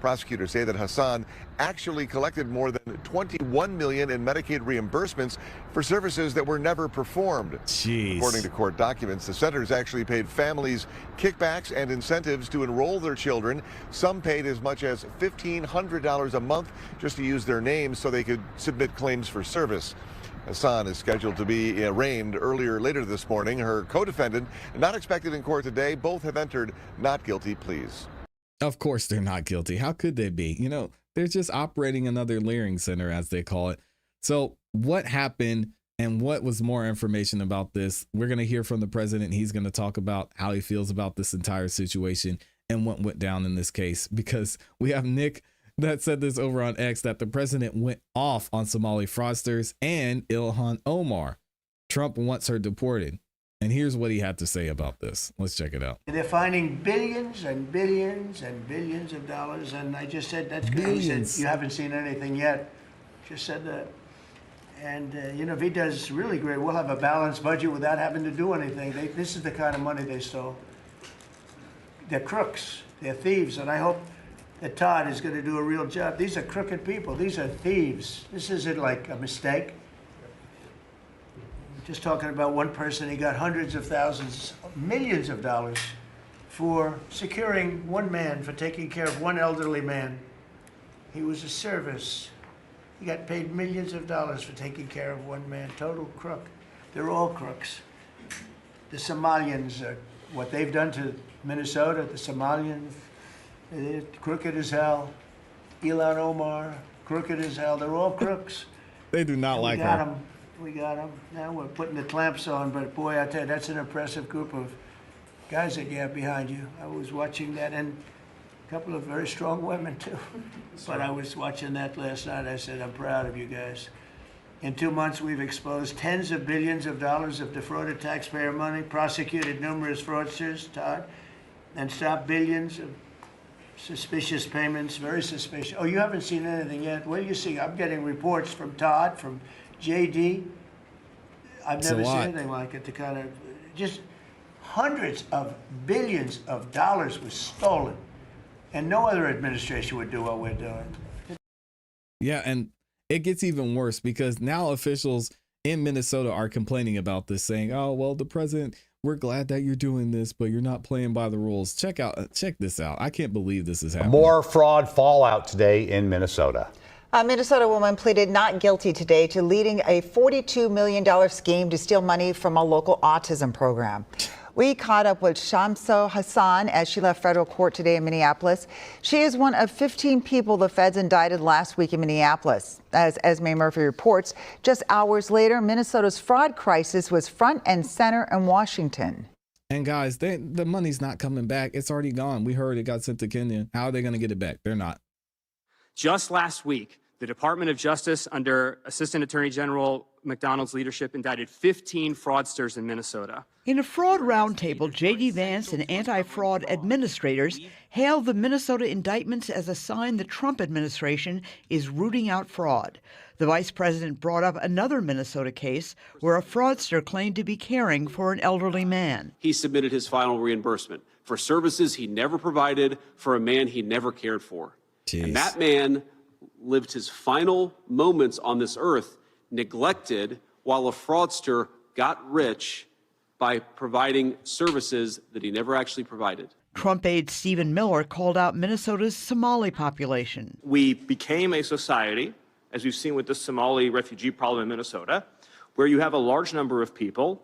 Prosecutors say that Hassan actually collected more than $21 million in Medicaid reimbursements for services that were never performed. Jeez. According to court documents, the centers actually paid families kickbacks and incentives to enroll their children. Some paid as much as $1,500 a month just to use their names so they could submit claims for service. Hassan is scheduled to be arraigned later this morning. Her co-defendant not expected in court today. Both have entered not guilty pleas. Of course they're not guilty. How could they be? You know, they're just operating another Leering Center, as they call it. So what happened and what was more information about this? We're going to hear from the president. He's going to talk about how he feels about this entire situation and what went down in this case, because we have Nick that said this over on X, that the president went off on Somali fraudsters and Ilhan Omar. Trump wants her deported. And here's what he had to say about this. Let's check it out. They're finding billions and billions and billions of dollars. And I just said, that's good. He said, you haven't seen anything yet. Just said that. And, you know, if he does really great, we'll have a balanced budget without having to do anything. This is the kind of money they stole. They're crooks. They're thieves. And I hope that Todd is going to do a real job. These are crooked people. These are thieves. This isn't like a mistake. Just talking about one person, he got hundreds of thousands, millions of dollars for securing one man, for taking care of one elderly man. He was a service. He got paid millions of dollars for taking care of one man. Total crook. They're all crooks. The Somalians, what they've done to Minnesota, the Somalians, they're crooked as hell. Ilhan Omar, crooked as hell. They're all crooks. They do not like her. We got them. Now we're putting the clamps on, but boy, I tell you, that's an impressive group of guys that you have behind you. I was watching that, and a couple of very strong women too. But I was watching that last night. I said, I'm proud of you guys. In 2 months, we've exposed tens of billions of dollars of defrauded taxpayer money, prosecuted numerous fraudsters, Todd, and stopped billions of suspicious payments, very suspicious. Oh, you haven't seen anything yet? Well, you see, I'm getting reports from Todd, from JD. I've never seen anything like it. The kind of, just hundreds of billions of dollars was stolen, and no other administration would do what we're doing. Yeah, and it gets even worse because now officials in Minnesota are complaining about this, saying, "Oh, well, the president, we're glad that you're doing this, but you're not playing by the rules." Check this out. I can't believe this is happening. More fraud fallout today in Minnesota. A Minnesota woman pleaded not guilty today to leading a $42 million scheme to steal money from a local autism program. We caught up with Shamso Hassan as she left federal court today in Minneapolis. She is one of 15 people the feds indicted last week in Minneapolis. As Esme Murphy reports, just hours later, Minnesota's fraud crisis was front and center in Washington. And guys, the money's not coming back. It's already gone. We heard it got sent to Kenya. How are they going to get it back? They're not. Just last week, the Department of Justice, under Assistant Attorney General McDonald's leadership, indicted 15 fraudsters in Minnesota. In a fraud roundtable, J.D. Vance and anti-fraud administrators hailed the Minnesota indictments as a sign the Trump administration is rooting out fraud. The vice president brought up another Minnesota case where a fraudster claimed to be caring for an elderly man. He submitted his final reimbursement for services he never provided for a man he never cared for. Jeez. And that man lived his final moments on this earth neglected while a fraudster got rich by providing services that he never actually provided. Trump aide Stephen Miller called out Minnesota's Somali population. We became a society, as we've seen with the Somali refugee problem in Minnesota, where you have a large number of people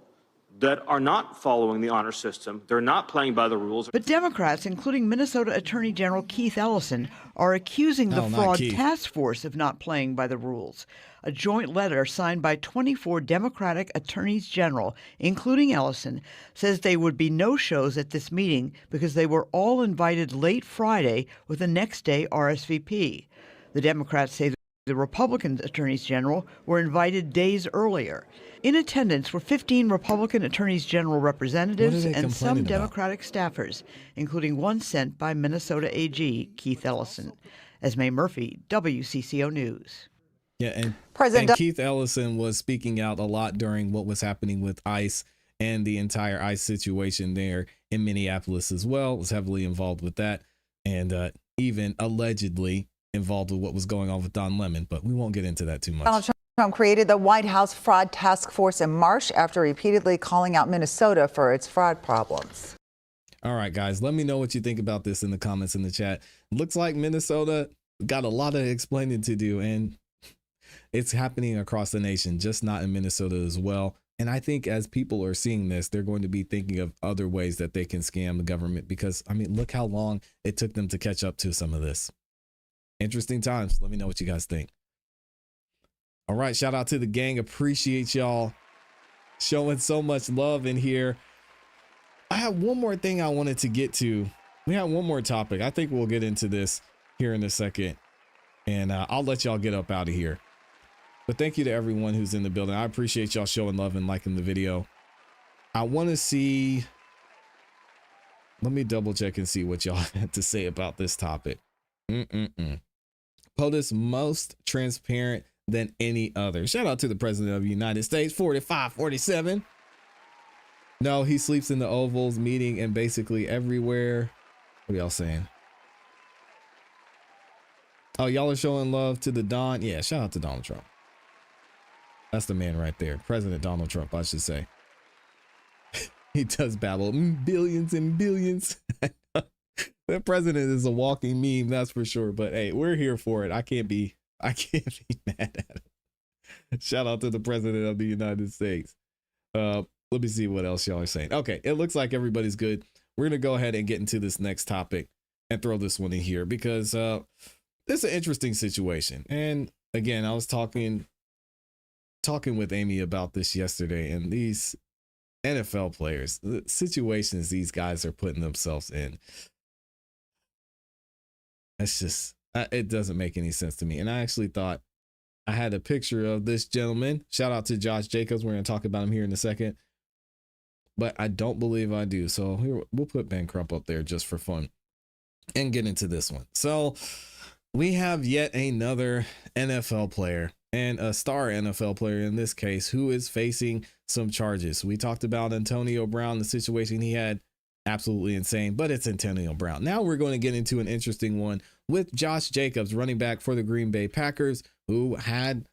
that are not following the honor system. They're not playing by the rules. But Democrats, including Minnesota Attorney General Keith Ellison, are accusing the fraud task force of not playing by the rules. A joint letter signed by 24 Democratic attorneys general, including Ellison, says there would be no shows at this meeting because they were all invited late Friday with a next day RSVP. The Democrats say the Republican attorneys general were invited days earlier. In attendance were 15 Republican attorneys general representatives and some Democratic staffers, including one sent by Minnesota AG Keith Ellison. Esme Murphy, WCCO News. Yeah, and President Keith Ellison was speaking out a lot during what was happening with ICE and the entire ICE situation there in Minneapolis as well. Was heavily involved with that, and even allegedly involved with what was going on with Don Lemon, but we won't get into that too much. Donald Trump created the White House Fraud Task Force in March after repeatedly calling out Minnesota for its fraud problems. All right, guys, let me know what you think about this in the comments in the chat. Looks like Minnesota got a lot of explaining to do, and it's happening across the nation, just not in Minnesota as well. And I think as people are seeing this, they're going to be thinking of other ways that they can scam the government because, I mean, look how long it took them to catch up to some of this. Interesting times. Let me know what you guys think. All right. Shout out to the gang. Appreciate y'all showing so much love in here. I have one more thing I wanted to get to. We have one more topic. I think we'll get into this here in a second, and I'll let y'all get up out of here. But thank you to everyone who's in the building. I appreciate y'all showing love and liking the video. I want to see. Let me double check and see what y'all had to say about this topic. POTUS most transparent than any other. Shout out to the President of the United States, 4547. No, he sleeps in the Ovals meeting and basically everywhere. What are y'all saying? Oh, y'all are showing love to the Don. Yeah, shout out to Donald Trump. That's the man right there. President Donald Trump, I should say. He does babble billions and billions. The president is a walking meme, that's for sure. But hey, we're here for it. I can't be mad at it. Shout out to the President of the United States. Let me see what else y'all are saying. Okay, it looks like everybody's good. We're gonna go ahead and get into this next topic and throw this one in here because this is an interesting situation. And again, I was talking with Amy about this yesterday, and these NFL players, the situations these guys are putting themselves in, it's just, it doesn't make any sense to me. And I actually thought I had a picture of this gentleman. Shout out to Josh Jacobs. We're going to talk about him here in a second, but I don't believe I do. So here, we'll put Ben Crump up there just for fun and get into this one. So we have yet another NFL player, and a star NFL player in this case, who is facing some charges. We talked about Antonio Brown, the situation he had, absolutely insane, but it's Antonio Brown. Now we're going to get into an interesting one with Josh Jacobs, running back for the Green Bay Packers, who had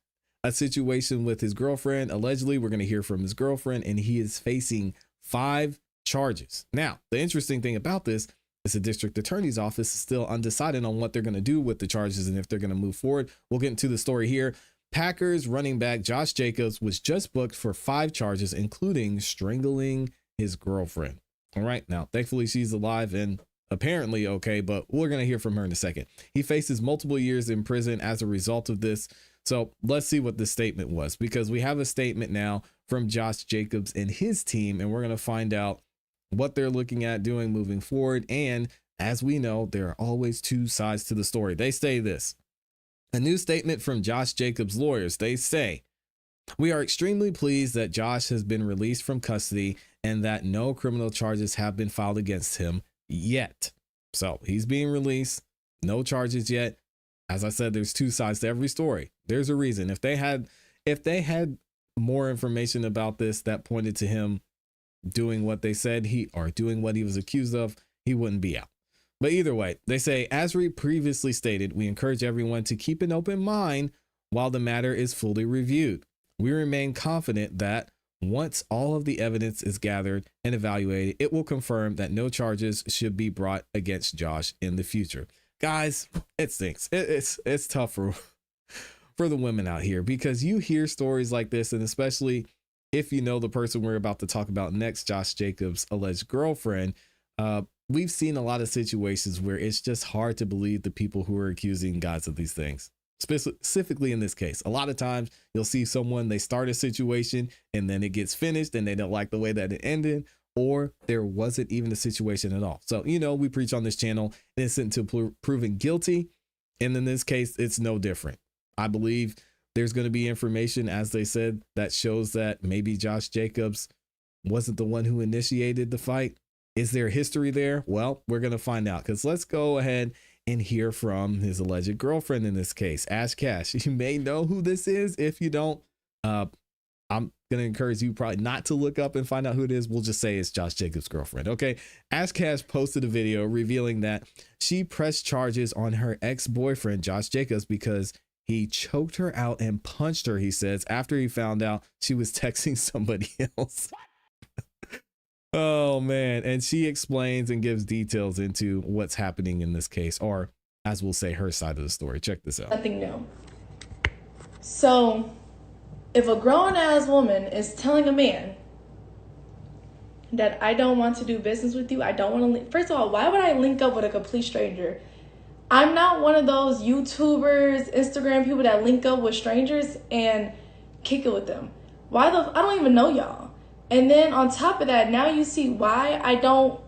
a situation with his girlfriend. Allegedly, we're going to hear from his girlfriend, and he is facing 5 charges. Now, the interesting thing about this is the district attorney's office is still undecided on what they're going to do with the charges and if they're going to move forward. We'll get into the story here. Packers running back Josh Jacobs was just booked for 5 charges, including strangling his girlfriend. All right. Now, thankfully, she's alive and apparently okay, but we're going to hear from her in a second. He faces multiple years in prison as a result of this. So let's see what the statement was, because we have a statement now from Josh Jacobs and his team, and we're going to find out what they're looking at doing moving forward. And as we know, there are always two sides to the story. They say this. A new statement from Josh Jacobs' lawyers. They say, "We are extremely pleased that Josh has been released from custody and that no criminal charges have been filed against him yet." So he's being released, no charges yet. As I said, there's two sides to every story. There's a reason. If they had more information about this that pointed to him doing what they said doing what he was accused of, he wouldn't be out. But either way, they say, as we previously stated, we encourage everyone to keep an open mind while the matter is fully reviewed. We remain confident that once all of the evidence is gathered and evaluated, it will confirm that no charges should be brought against Josh in the future. Guys, it stinks. It's tough for the women out here, because you hear stories like this, and especially if you know the person we're about to talk about next, Josh Jacobs' alleged girlfriend, we've seen a lot of situations where it's just hard to believe the people who are accusing guys of these things. Specifically in this case, a lot of times you'll see someone, they start a situation and then it gets finished and they don't like the way that it ended, or there wasn't even a situation at all. So, we preach on this channel innocent until proven guilty. And in this case, it's no different. I believe there's going to be information, as they said, that shows that maybe Josh Jacobs wasn't the one who initiated the fight. Is there history there? Well, we're going to find out, because let's go ahead and hear from his alleged girlfriend in this case, Ash Cash. You may know who this is. If you don't, I'm going to encourage you probably not to look up and find out who it is. We'll just say it's Josh Jacobs' girlfriend. Okay. Ash Cash posted a video revealing that she pressed charges on her ex-boyfriend, Josh Jacobs, because he choked her out and punched her, he says, after he found out she was texting somebody else. Oh, man. And she explains and gives details into what's happening in this case, or as we'll say, her side of the story. Check this out. Nothing new. So if a grown-ass woman is telling a man that I don't want to do business with you, I don't want to, first of all, why would I link up with a complete stranger? I'm not one of those YouTubers, Instagram people that link up with strangers and kick it with them. I don't even know y'all. And then on top of that, now you see why I don't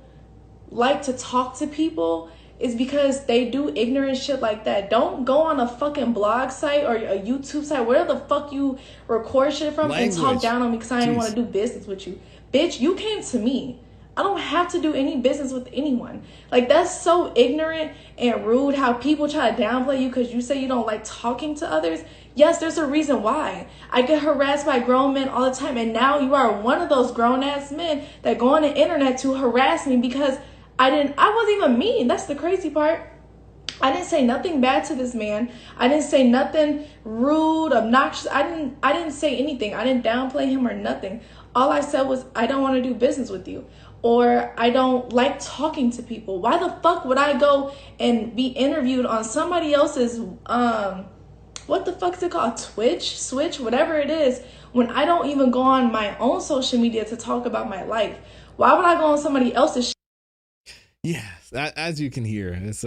like to talk to people is because they do ignorant shit like that. Don't go on a fucking blog site or a YouTube site, where the fuck you record shit from, and talk down on me because I didn't want to do business with you. Bitch, you came to me. I don't have to do any business with anyone. Like, that's so ignorant and rude how people try to downplay you because you say you don't like talking to others. Yes, there's a reason why. I get harassed by grown men all the time, and now you are one of those grown-ass men that go on the internet to harass me because I wasn't even mean. That's the crazy part. I didn't say nothing bad to this man. I didn't say nothing rude, obnoxious. I didn't say anything. I didn't downplay him or nothing. All I said was, I don't want to do business with you. Or I don't like talking to people. Why the fuck would I go and be interviewed on somebody else's, what the fuck is it called? Switch, whatever it is, when I don't even go on my own social media to talk about my life? Why would I go on somebody else's Yeah, as you can hear, it's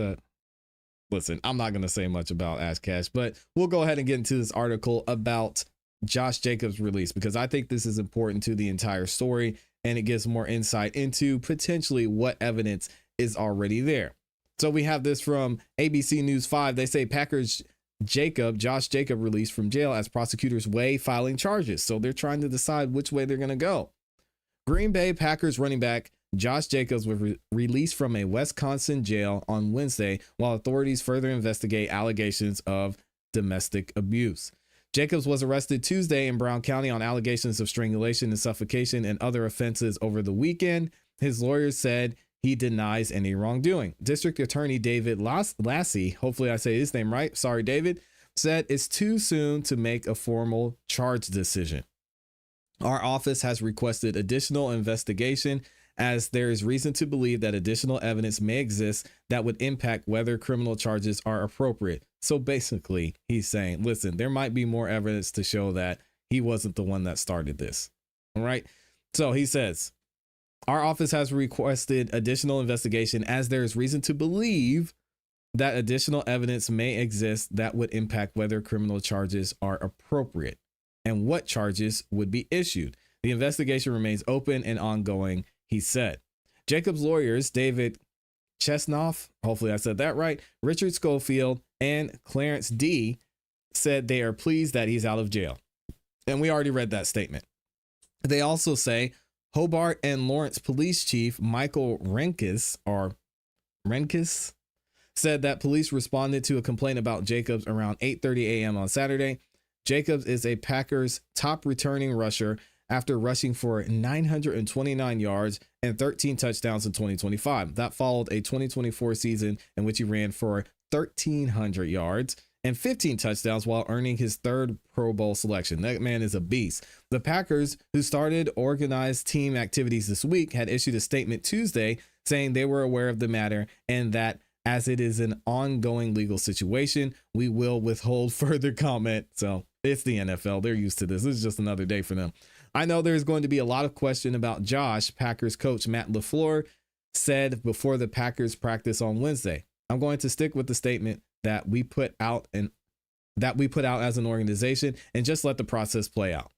listen, I'm not going to say much about Ash Cash, but we'll go ahead and get into this article about Josh Jacobs' release, because I think this is important to the entire story, and it gives more insight into potentially what evidence is already there. So we have this from ABC News 5. They say Packers Josh Jacob released from jail as prosecutors weigh filing charges. So they're trying to decide which way they're going to go. Green Bay Packers running back Josh Jacobs was released from a Wisconsin jail on Wednesday while authorities further investigate allegations of domestic abuse. Jacobs was arrested Tuesday in Brown County on allegations of strangulation and suffocation and other offenses over the weekend. His lawyers said he denies any wrongdoing. District Attorney David Lassie, hopefully I say his name right, sorry David, said it's too soon to make a formal charge decision. Our office has requested additional investigation as there is reason to believe that additional evidence may exist that would impact whether criminal charges are appropriate. So basically, he's saying, listen, there might be more evidence to show that he wasn't the one that started this. All right. So he says, our office has requested additional investigation as there is reason to believe that additional evidence may exist that would impact whether criminal charges are appropriate and what charges would be issued. The investigation remains open and ongoing, he said. Jacobs' lawyers, David Chesnoff, hopefully I said that right, Richard Schofield, and Clarence D. said they are pleased that he's out of jail. And we already read that statement. They also say Hobart and Lawrence Police Chief Michael Renkis said that police responded to a complaint about Jacobs around 8:30 a.m. on Saturday. Jacobs is a Packers top returning rusher after rushing for 929 yards and 13 touchdowns in 2025. That followed a 2024 season in which he ran for 1,300 yards and 15 touchdowns while earning his third Pro Bowl selection. That man is a beast. The Packers, who started organized team activities this week, had issued a statement Tuesday saying they were aware of the matter and that as it is an ongoing legal situation, we will withhold further comment. So it's the NFL. They're used to this. This is just another day for them. I know there's going to be a lot of question about Josh. Packers coach Matt LaFleur said before the Packers practice on Wednesday. I'm going to stick with the statement that we put out as an organization and just let the process play out.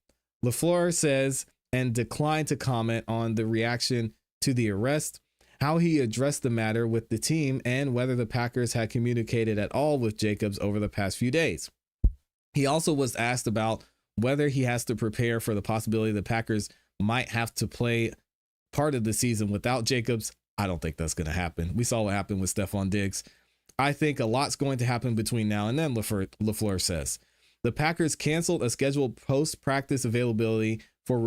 LaFleur says and declined to comment on the reaction to the arrest, how he addressed the matter with the team, and whether the Packers had communicated at all with Jacobs over the past few days. He also was asked about whether he has to prepare for the possibility the Packers might have to play part of the season without Jacobs. I don't think that's going to happen. We saw what happened with Stephon Diggs. I think a lot's going to happen between now and then, LaFleur says. The Packers canceled a scheduled post-practice availability for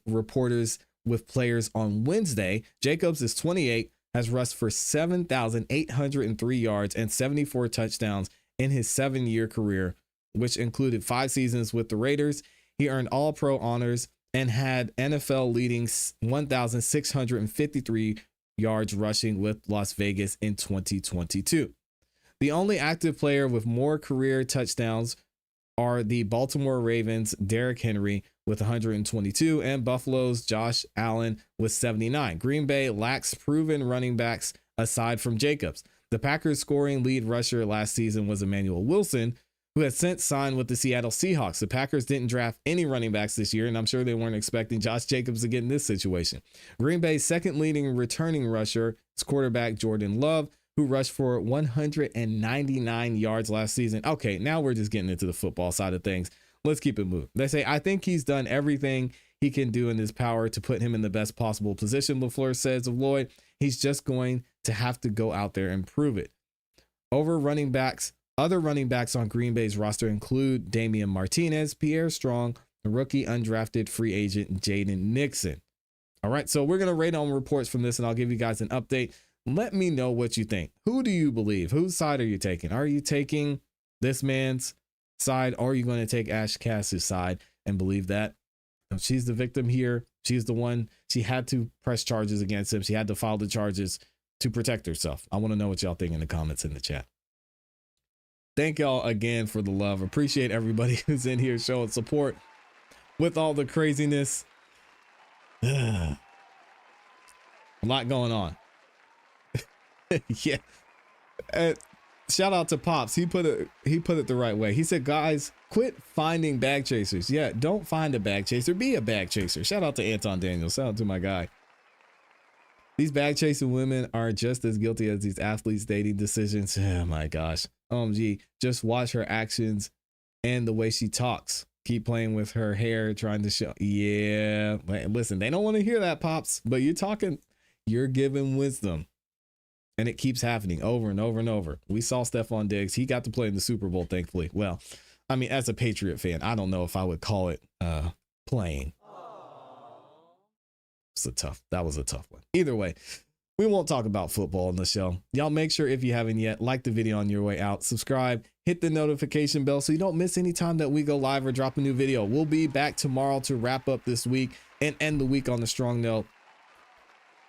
reporters with players on Wednesday. Jacobs is 28, has rushed for 7,803 yards and 74 touchdowns in his 7-year career, which included 5 seasons with the Raiders. He earned All-Pro honors and had NFL leading 1,653 yards rushing with Las Vegas in 2022. The only active player with more career touchdowns are the Baltimore Ravens' Derrick Henry with 122 and Buffalo's Josh Allen with 79. Green Bay lacks proven running backs aside from Jacobs. The Packers' scoring lead rusher last season was Emmanuel Wilson, who has since signed with the Seattle Seahawks. The Packers didn't draft any running backs this year, and I'm sure they weren't expecting Josh Jacobs to get in this situation. Green Bay's second leading returning rusher is quarterback Jordan Love, who rushed for 199 yards last season. Okay, now we're just getting into the football side of things. Let's keep it moving. They say, I think he's done everything he can do in his power to put him in the best possible position, LaFleur says of Lloyd. He's just going to have to go out there and prove it. Other running backs on Green Bay's roster include Damian Martinez, Pierre Strong, a rookie undrafted free agent Jaden Nixon. All right, so we're going to rate on reports from this, and I'll give you guys an update. Let me know what you think. Who do you believe? Whose side are you taking? Are you taking this man's side, or are you going to take Ash Cass's side and believe that she's the victim here? She's the one. She had to press charges against him. She had to file the charges to protect herself. I want to know what y'all think in the comments in the chat. Thank y'all again for the love. Appreciate everybody who's in here showing support with all the craziness. A lot going on. Yeah. Shout out to Pops. He put it the right way. He said, guys, quit finding bag chasers. Yeah, don't find a bag chaser. Be a bag chaser. Shout out to Anton Daniels. Shout out to my guy. These bag chasing women are just as guilty as these athletes' dating decisions. Oh my gosh. OMG. Just watch her actions and the way she talks. Keep playing with her hair, trying to show. Yeah. Listen, they don't want to hear that, Pops, but you're giving wisdom. And it keeps happening over and over and over. We saw Stephon Diggs. He got to play in the Super Bowl, thankfully. Well, I mean, as a Patriot fan, I don't know if I would call it playing. That was a tough one. Either way, we won't talk about football on the show. Y'all make sure, if you haven't yet, like the video on your way out, subscribe, hit the notification bell so you don't miss any time that we go live or drop a new video. We'll be back tomorrow to wrap up this week and end the week on a strong note.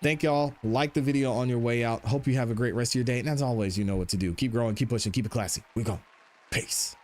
Thank y'all. Like the video on your way out. Hope you have a great rest of your day. And as always, you know what to do. Keep growing, keep pushing, keep it classy. We go. Peace.